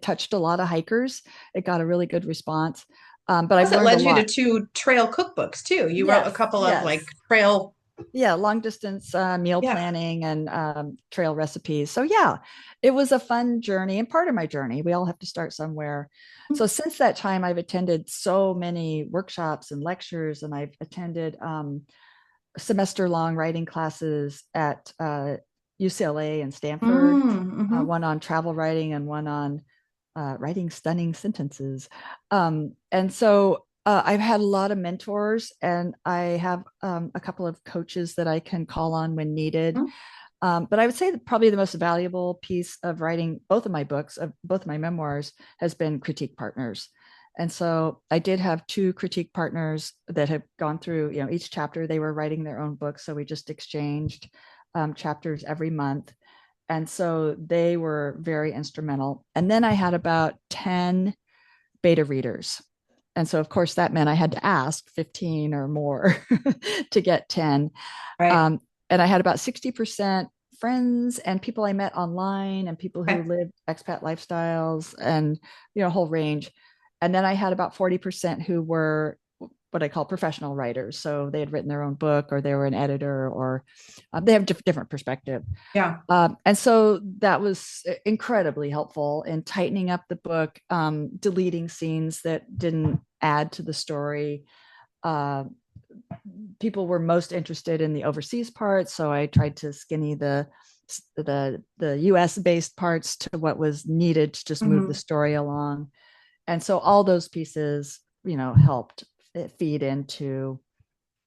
touched a lot of hikers. It got a really good response. But I've Plus, it learned a led you to lot. two trail cookbooks too. You wrote a Yes, couple of like yes. trail. Yeah, long distance meal Yeah. planning and trail recipes. So yeah, it was a fun journey and part of my journey. We all have to start somewhere. So since that time, I've attended so many workshops and lectures, and I've attended semester long writing classes at UCLA and Stanford, Mm-hmm. one on travel writing and one on writing stunning sentences. And so I've had a lot of mentors, and I have a couple of coaches that I can call on when needed. But I would say that probably the most valuable piece of writing both of my books, of both of my memoirs, has been critique partners. And so I did have two critique partners that have gone through, each chapter. They were writing their own book. So we just exchanged chapters every month. And so they were very instrumental. And then I had about 10 beta readers. And so, of course, that meant I had to ask 15 or more to get 10. Right. And I had about 60% friends and people I met online and people who Okay. lived expat lifestyles and, a whole range. And then I had about 40% who were what I call professional writers. So they had written their own book, or they were an editor, or they have different perspective. Yeah. And so that was incredibly helpful in tightening up the book, deleting scenes that didn't add to the story. Uh, People were most interested in the overseas parts, so I tried to skinny the US based parts to what was needed to just move the Mm-hmm. story along. And so all those pieces, helped feed into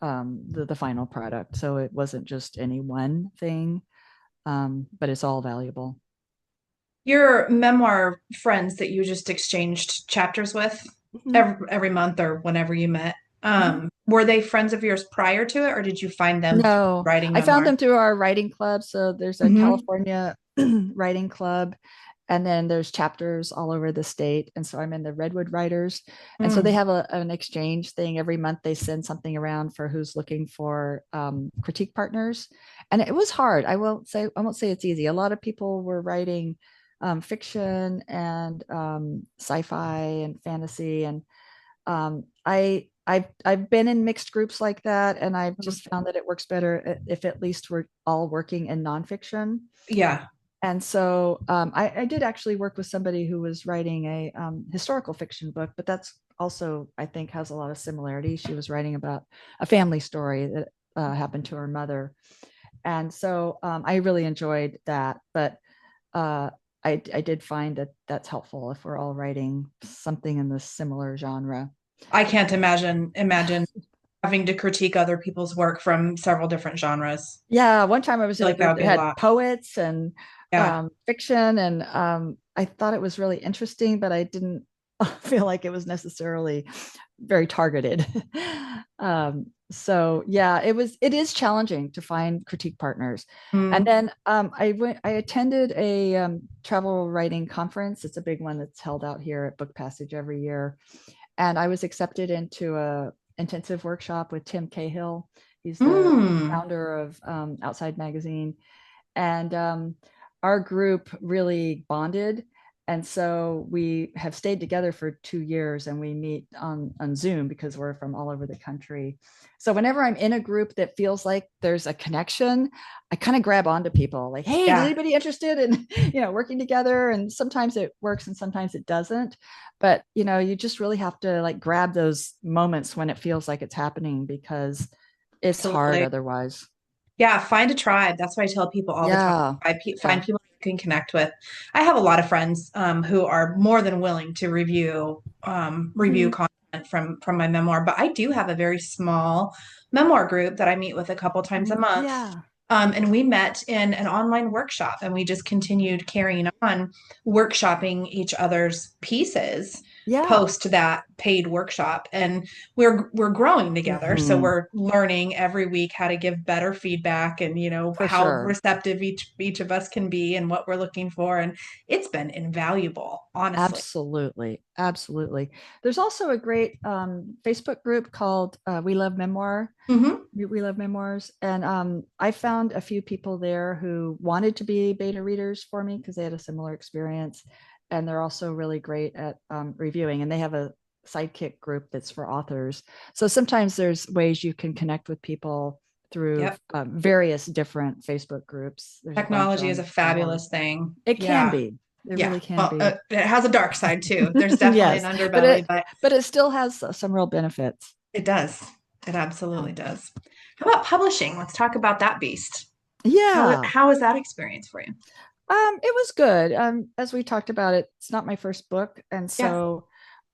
the final product. So it wasn't just any one thing, but it's all valuable. Your memoir friends that you just exchanged chapters with Mhm. every month or whenever you met, Mhm. were they friends of yours prior to it, or did you find them through No, writing I found memoir? them through our writing club. So there's a Mm-hmm. California writing club, and then there's chapters all over the state. And so I'm in the Redwood Writers. And so they Mm. have an exchange thing every month. They send something around for who's looking for critique partners. And it was hard. I won't say it's easy. A lot of people were writing fiction and sci-fi and fantasy, and I've been in mixed groups like that, and I've Mhm. just found that it works better if at least we're all working in nonfiction. Yeah. And so I did actually work with somebody who was writing a historical fiction book, but that's also, I think, has a lot of similarity. She was writing about a family story that happened to her mother, and so I really enjoyed that. But uh, I did find that that's helpful if we're all writing something in the similar genre. I can't imagine having to critique other people's work from several different genres. Yeah, one time I was I in feel a like that group would that be a had lot. poets and Yeah. fiction, and I thought it was really interesting, but I didn't feel like it was necessarily very targeted. So yeah, it is challenging to find critique partners. And Mm. then I attended a travel writing conference. It's a big one that's held out here at Book Passage every year. And I was accepted into a intensive workshop with Tim Cahill. He's the Mm. founder of Outside Magazine. And our group really bonded. And so we have stayed together for 2 years, and we meet on Zoom because we're from all over the country. So whenever I'm in a group that feels like there's a connection, I kind of grab onto people like, hey, is Yeah, anybody interested in, working together? And sometimes it works and sometimes it doesn't. But, you just really have to like grab those moments when it feels like it's happening, because it's hard absolutely. otherwise. Yeah, find a tribe. That's what I tell people all the time. Yeah. Find Yeah. people you can connect with. I have a lot of friends who are more than willing to review Mhm. content from my memoir. But I do have a very small memoir group that I meet with a couple times a month. Yeah. And we met in an online workshop, and we just continued carrying on workshopping each other's pieces Yeah. post that paid workshop. And we're growing together. So Hmm. we're learning every week how to give better feedback, and For how sure. receptive each of us can be and what we're looking for. And it's been invaluable, honestly. Absolutely. Absolutely. There's also a great Facebook group called We Love Memoir. Hmm. We Love Memoirs. And I found a few people there who wanted to be beta readers for me because they had a similar experience. And they're also really great at reviewing. And they have a sidekick group that's for authors. So sometimes there's ways you can connect with people through Yep. various different Facebook groups. There's a bunch Technology is a on Memoir. fabulous thing. It can Yeah. be. It Yeah. really can Well, be. it has a dark side too. There's definitely an Yes, underbelly, but but it still has some real benefits. it does. It absolutely Um, does. How about publishing? Let's talk about that beast. yeah, How was that experience for you? it was good. As we talked about, it's not my first book, and Yeah. so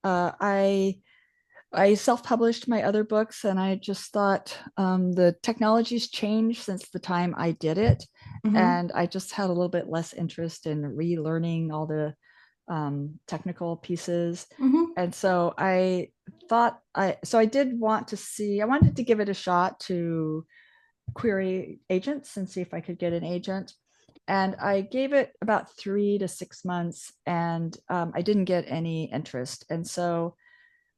I self-published my other books, and I just thought the technology's changed since the time I did it, Hmm. and I just had a little bit less interest in relearning all the technical pieces. Hmm. And so I did want to see, I wanted to give it a shot to query agents and see if I could get an agent. And I gave it about 3 to 6 months, and I didn't get any interest. And so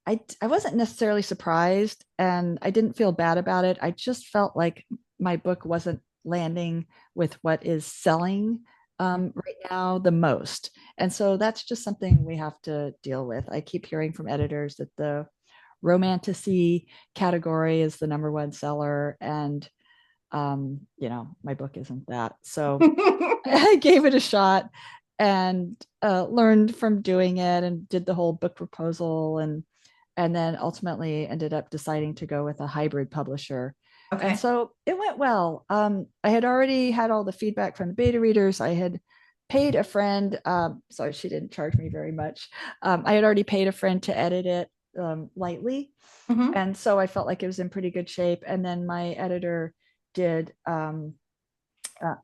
I wasn't necessarily surprised, and I didn't feel bad about it. I just felt like my book wasn't landing with what is selling right now the most. And so that's just something we have to deal with. I keep hearing from editors that the romantasy category is the number one seller. And, my book isn't that. So I gave it a shot and learned from doing it and did the whole book proposal, and then ultimately ended up deciding to go with a hybrid publisher. And Okay. so it went well. I had already had all the feedback from the beta readers. I had paid a friend, so she didn't charge me very much. I had already paid a friend to edit it lightly. Hmm. And so I felt like it was in pretty good shape. And then my editor did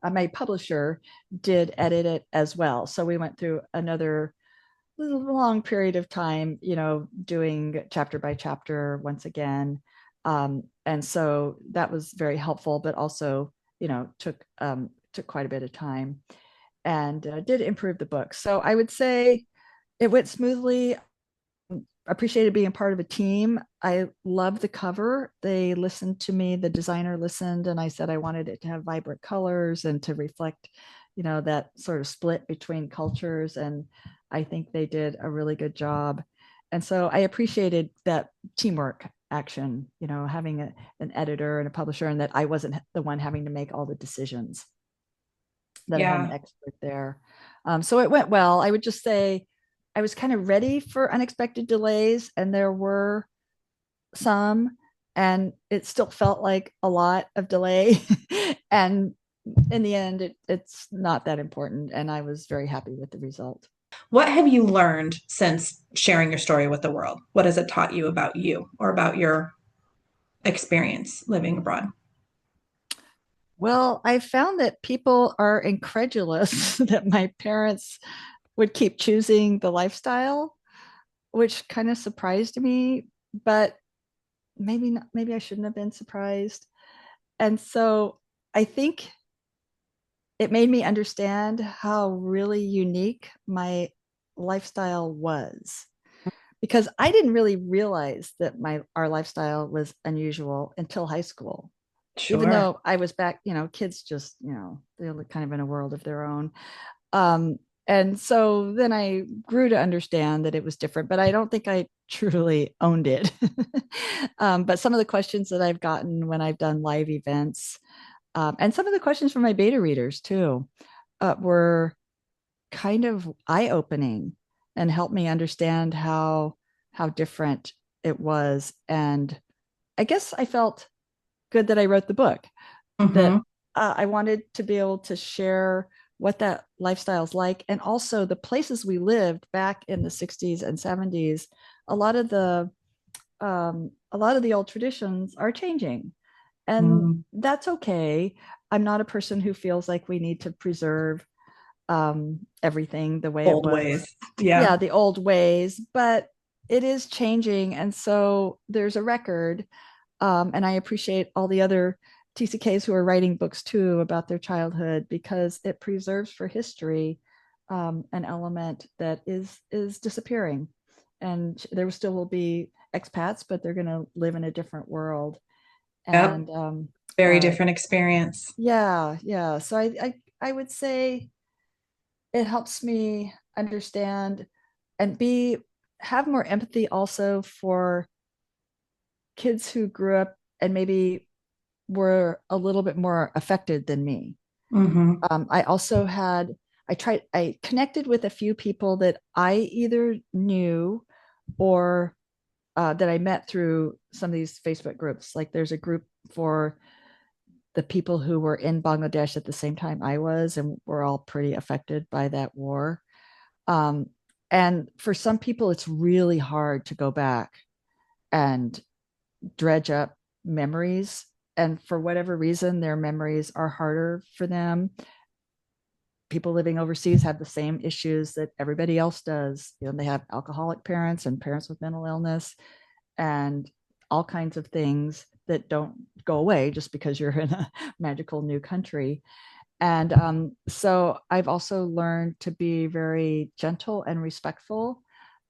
my publisher did edit it as well. So we went through another long period of time, doing chapter by chapter once again. And so that was very helpful, but also, took quite a bit of time, and did improve the book. So I would say it went smoothly. Appreciated being part of a team. I love the cover. They listened to me, the designer listened, and I said I wanted it to have vibrant colors and to reflect, that sort of split between cultures. And I think they did a really good job. And so I appreciated that teamwork action, having an editor and a publisher, and that I wasn't the one having to make all the decisions, that I had an Yeah. expert there. So it went well. I would just say I was kind of ready for unexpected delays, and there were some, and it still felt like a lot of delay. And in the end, it's not that important. And I was very happy with the result. What have you learned since sharing your story with the world? What has it taught you about you or about your experience living abroad? Well, I found that people are incredulous that my parents would keep choosing the lifestyle, which kind of surprised me. but maybe not, maybe I shouldn't have been surprised. And so I think it made me understand how really unique my lifestyle was, because I didn't really realize that my our lifestyle was unusual until high school. Even Sure. though I was back, kids just, they're kind of in a world of their own. Um, and so then I grew to understand that it was different, but I don't think I truly owned it. But some of the questions that I've gotten when I've done live events, and some of the questions from my beta readers too, were kind of eye-opening and helped me understand how different it was. And I guess I felt good that I wrote the book, that Mm-hmm. I wanted to be able to share what that lifestyle is like, and also the places we lived back in the 60s and 70s. A lot of the a lot of the old traditions are changing, and Mm. that's okay. I'm not a person who feels like we need to preserve everything the way it Old was. ways. Yeah. Yeah, the old ways, but it is changing, and so there's a record. And I appreciate all the other TCKs who are writing books too about their childhood, because it preserves for history an element that is disappearing. And there still will be expats, but they're going to live in a different world. Yep. And Very different experience. yeah, yeah. So I would say it helps me understand and be have more empathy also for kids who grew up and maybe were a little bit more affected than me. Mm-hmm. I also I connected with a few people that I either knew or that I met through some of these Facebook groups. Like there's a group for the people who were in Bangladesh at the same time I was, and we're all pretty affected by that war. Um, and for some people, it's really hard to go back and dredge up memories. And for whatever reason, their memories are harder for them. People living overseas have the same issues that everybody else does. They have alcoholic parents and parents with mental illness and all kinds of things that don't go away just because you're in a magical new country. And so I've also learned to be very gentle and respectful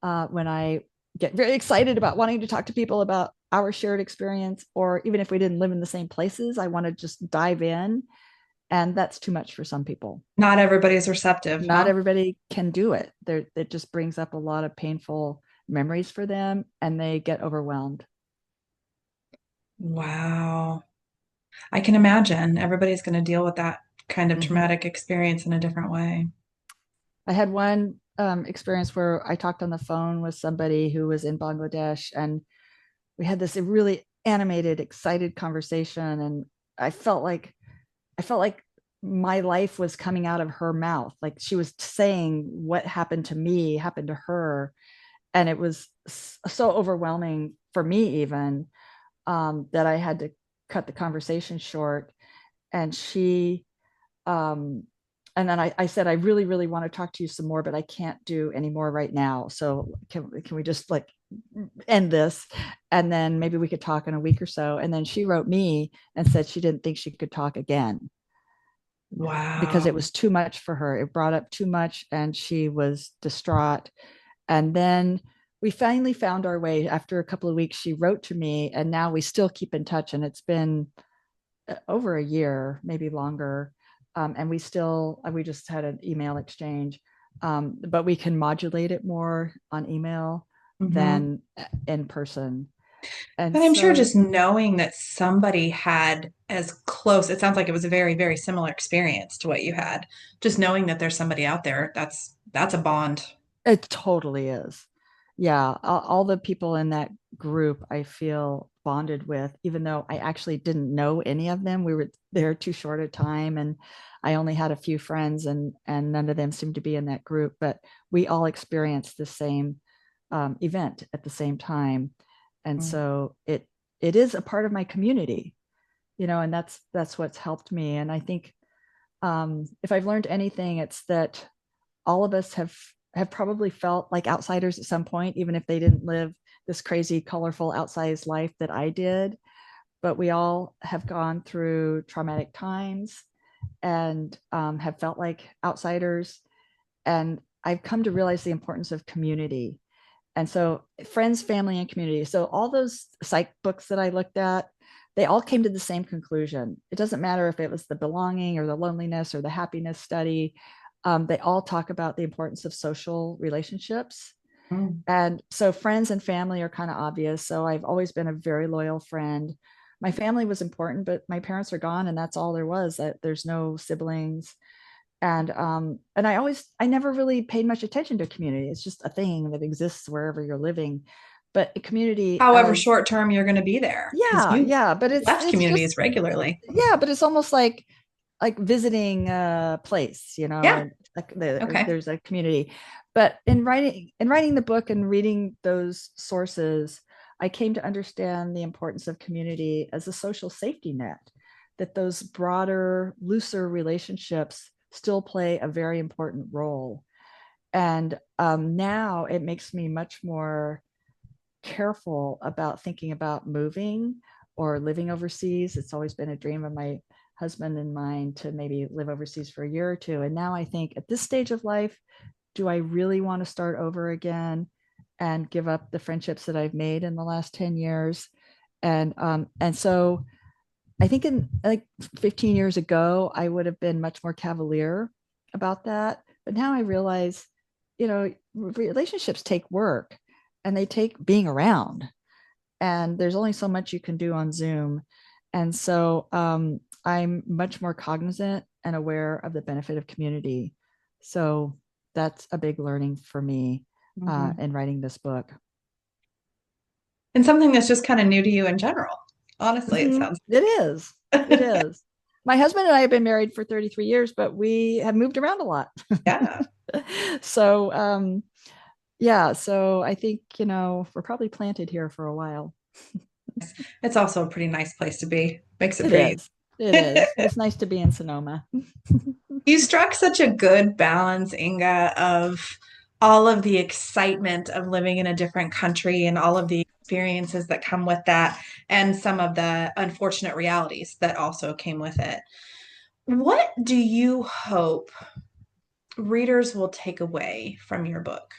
when I get very excited about wanting to talk to people about our shared experience, or even if we didn't live in the same places, I want to just dive in. And that's too much for some people. Not everybody's receptive, Not huh? everybody can do it. It just brings up a lot of painful memories for them, and they get overwhelmed. Wow. I can imagine everybody's going to deal with that kind of Mm-hmm. traumatic experience in a different way. I had one experience where I talked on the phone with somebody who was in Bangladesh, and we had this really animated, excited conversation. And I felt like I felt like my life was coming out of her mouth. Like she was saying what happened to me happened to her, and it was so overwhelming for me even, that I had to cut the conversation short. And she um, and then I said, I really, really want to talk to you some more, but I can't do any more right now. So can we just like end this? And then maybe we could talk in a week or so. And then she wrote me and said she didn't think she could talk again because Wow. it was too much for her. It brought up too much and she was distraught. And then we finally found our way after a couple of weeks. She wrote to me, and now we still keep in touch. And it's been over a year, maybe longer. And we just had an email exchange, but we can modulate it more on email Hmm. than in person. And But I'm sure so just knowing that somebody had as close, it sounds like it was a very, very similar experience to what you had. Just knowing that there's somebody out there, that's a bond. it totally is. Yeah, all the people in that group I feel bonded with, even though I actually didn't know any of them. We were there too short a time, and I only had a few friends, and none of them seemed to be in that group. But we all experienced the same event at the same time, and Mm. so it is a part of my community, and that's what's helped me. And I think if I've learned anything, it's that all of us have probably felt like outsiders at some point, even if they didn't live this crazy, colorful, outsized life that I did. But we all have gone through traumatic times and have felt like outsiders. And I've come to realize the importance of community. And so, friends, family, and community. So, all those psych books that I looked at, they all came to the same conclusion. It doesn't matter if it was the belonging or the loneliness or the happiness study. They all talk about the importance of social relationships. Mm. And so, friends and family are kind of obvious. So, I've always been a very loyal friend. My family was important, but my parents are gone, and that's all there was. There's no siblings, and I never really paid much attention to community. It's just a thing that exists wherever you're living. But community However as short term you're going to be there, because yeah, you yeah, but left it's just communities regularly. yeah, but it's almost like visiting a place, you know, Yeah. and Okay. there's a community. But in writing the book and reading those sources, I came to understand the importance of community as a social safety net, that those broader, looser relationships still play a very important role. And now it makes me much more careful about thinking about moving or living overseas. It's always been a dream of my husband and mine to maybe live overseas for a year or two. And now I think at this stage of life, do I really want to start over again and give up the friendships that I've made in the last 10 years? And so I think in like 15 years ago, I would have been much more cavalier about that. But now I realize, you know, relationships take work and they take being around. And there's only so much you can do on Zoom. And so I'm much more cognizant and aware of the benefit of community. So that's a big learning for me Mhm. in writing this book. And something that's just kind of new to you in general. Honestly, it Mhm. sounds. It is. It is. My husband and I have been married for 33 years, but we have moved around a lot. Yeah. So, yeah, so I think, you know, we're probably planted here for a while. It's also a pretty nice place to be. Makes it It pretty. is. It is. It's nice to be in Sonoma. You struck such a good balance, Inga, of all of the excitement of living in a different country and all of the experiences that come with that, and some of the unfortunate realities that also came with it. What do you hope readers will take away from your book?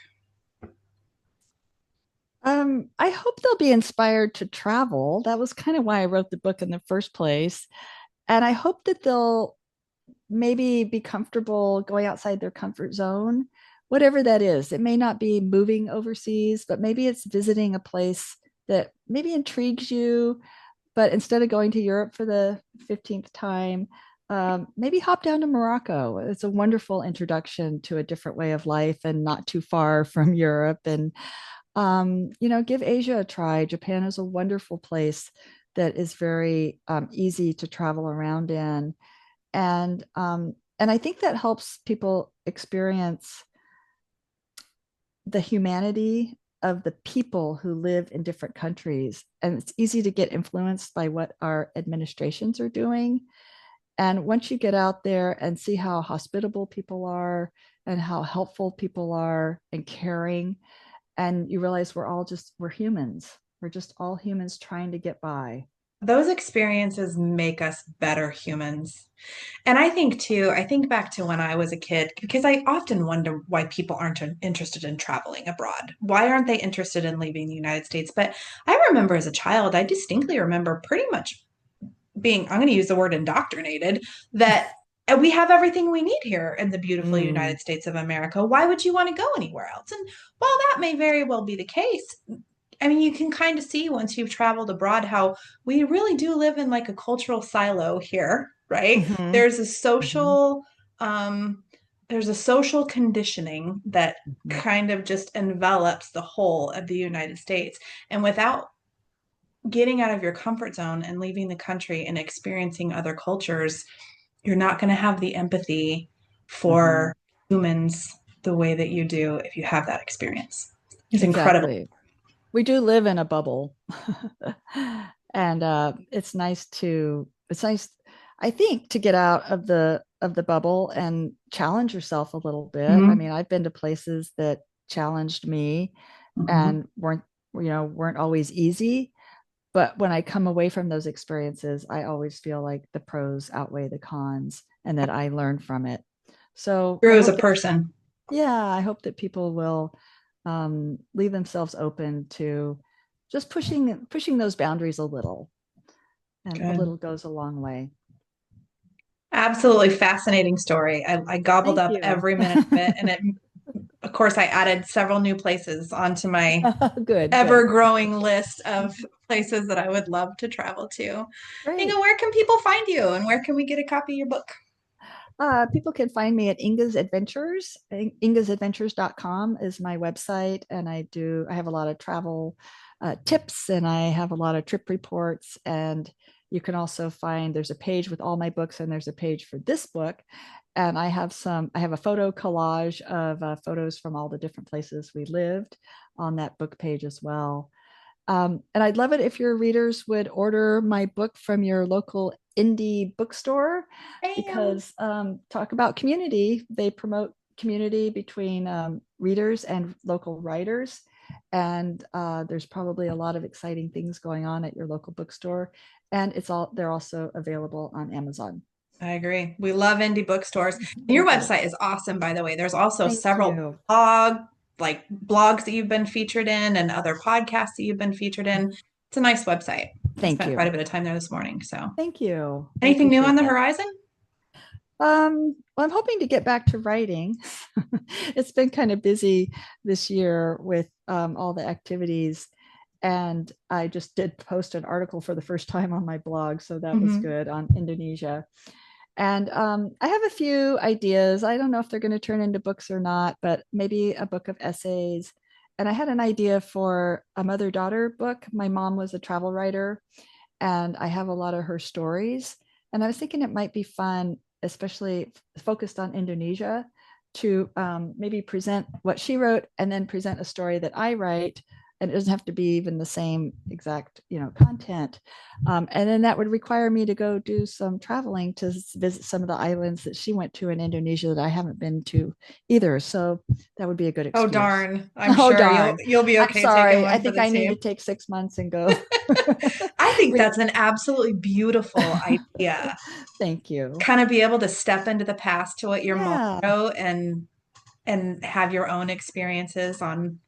I hope they'll be inspired to travel. That was kind of why I wrote the book in the first place. And I hope that they'll maybe be comfortable going outside their comfort zone, whatever that is. It may not be moving overseas, but maybe it's visiting a place that maybe intrigues you. But instead of going to Europe for the 15th time, maybe hop down to Morocco. It's a wonderful introduction to a different way of life and not too far from Europe. And, you know, give Asia a try. Japan is a wonderful place that is very easy to travel around in. And I think that helps people experience the humanity of the people who live in different countries. And it's easy to get influenced by what our administrations are doing. And once you get out there and see how hospitable people are and how helpful people are and caring, and you realize we're humans. We're just all humans trying to get by. Those experiences make us better humans. And I think too, I think back to when I was a kid, because I often wonder why people aren't interested in traveling abroad. Why aren't they interested in leaving the United States? But I remember as a child, I distinctly remember pretty much being, I'm going to use the word indoctrinated, that we have everything we need here in the beautiful Mm, United States of America. Why would you want to go anywhere else? And while that may very well be the case, I mean, you can kind of see once you've traveled abroad how we really do live in like a cultural silo here, right? mm-hmm, There's a mm-hmm, social, um, there's a social conditioning that mm-hmm, kind of just envelops the whole of the United States. And without getting out of your comfort zone and leaving the country and experiencing other cultures, you're not going to have the empathy mm-hmm. for humans the way that you do if you have that experience. It's incredible. Exactly. We do live in a bubble. And it's nice, I think, to get out of the of the bubble and challenge yourself a little bit. I Mhm. mean, I've been to places that challenged me Mhm. and weren't always easy. But when I come away from those experiences, I always feel like the pros outweigh the cons and that I learn from it. So I Grew as a hope that, person. yeah, I hope that people will leave themselves open to just pushing those boundaries a little, and a Good. little goes a long way. Absolutely fascinating story. I gobbled Thank up you. every minute of it, and of course, I added several new places onto my Good, ever good. growing list of places that I would love to travel to. Inga, Great. where can people find you, and where can we get a copy of your book? People can find me at Inga's Adventures. Ingasadventures.com is my website. And I have a lot of travel tips, and I have a lot of trip reports. And you can also there's a page with all my books, and there's a page for this book. And I have a photo collage of photos from all the different places we lived on that book page as well. And I'd love it if your readers would order my book from your local indie bookstore, Bam. because talk about community. They promote community between readers and local writers. And there's probably a lot of exciting things going on at your local bookstore. And they're also available on Amazon. I agree. We love indie bookstores. Your Good. website is awesome, by the way. There's also Thank several you. blogs that you've been featured in and other podcasts that you've been featured in. It's a nice website. I Thank spent quite you. a bit of time there this morning. So, Thank you. I anything new on appreciate the that. horizon? Well, I'm hoping to get back to writing. It's been kind of busy this year with all the activities. And I just did post an article for the first time on my blog. So that was Mm-hmm. good, on Indonesia. And I have a few ideas. I don't know if they're going to turn into books or not, but maybe a book of essays. And I had an idea for a mother-daughter book. My mom was a travel writer, and I have a lot of her stories. And I was thinking it might be fun, especially focused on Indonesia, to maybe present what she wrote and then present a story that I write. And it doesn't have to be even the same exact, content. And then that would require me to go do some traveling to visit some of the islands that she went to in Indonesia that I haven't been to either. So that would be a good Oh excuse. darn. I'm Oh, sure you'll darn. you'll be I'm okay taking sorry. I one for think the I need to team. take 6 months and go. I think that's an absolutely beautiful idea. Thank you. Kind of be able to step into the past to what your mom Yeah. wrote and have your own experiences Yeah. on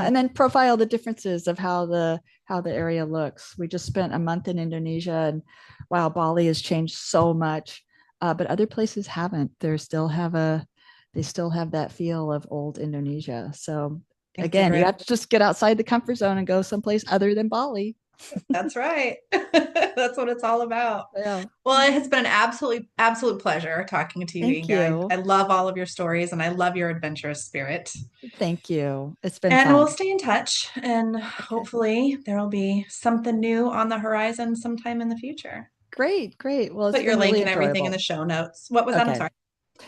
And then profile the differences of how the area looks. We just spent a month in Indonesia, and wow, Bali has changed so much. But other places haven't. They still have that feel of old Indonesia. So it's a again, you great have to just get outside the comfort zone and go someplace other than Bali. that's right. That's what it's all about. Yeah. Well, it has been an absolute pleasure talking to you, Thank Inga. I you. love all of your stories and I love your adventurous spirit. Thank you. It's been And we'll fun. stay in touch and Okay. hopefully there will be something new on the horizon sometime in the future. Great. Great. Well, it's Put your been link really and everything in the enjoyable. show notes. What was that? I'm Okay. sorry.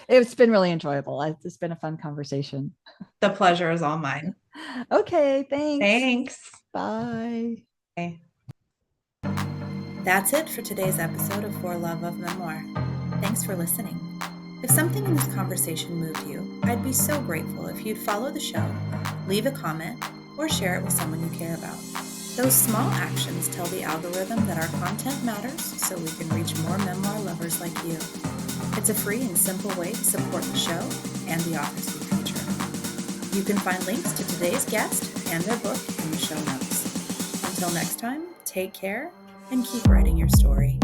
It's been really enjoyable. It's been a fun conversation. The pleasure is all mine. Okay, thanks. Thanks. Bye. Okay. That's it for today's episode of For Love of Memoir. Thanks for listening. If something in this conversation moved you, I'd be so grateful if you'd follow the show, leave a comment, or share it with someone you care about. Those small actions tell the algorithm that our content matters, so we can reach more memoir lovers like you. It's a free and simple way to support the show and the authors we feature. You can find links to today's guest and their book in the show notes. Until next time, take care and keep writing your story.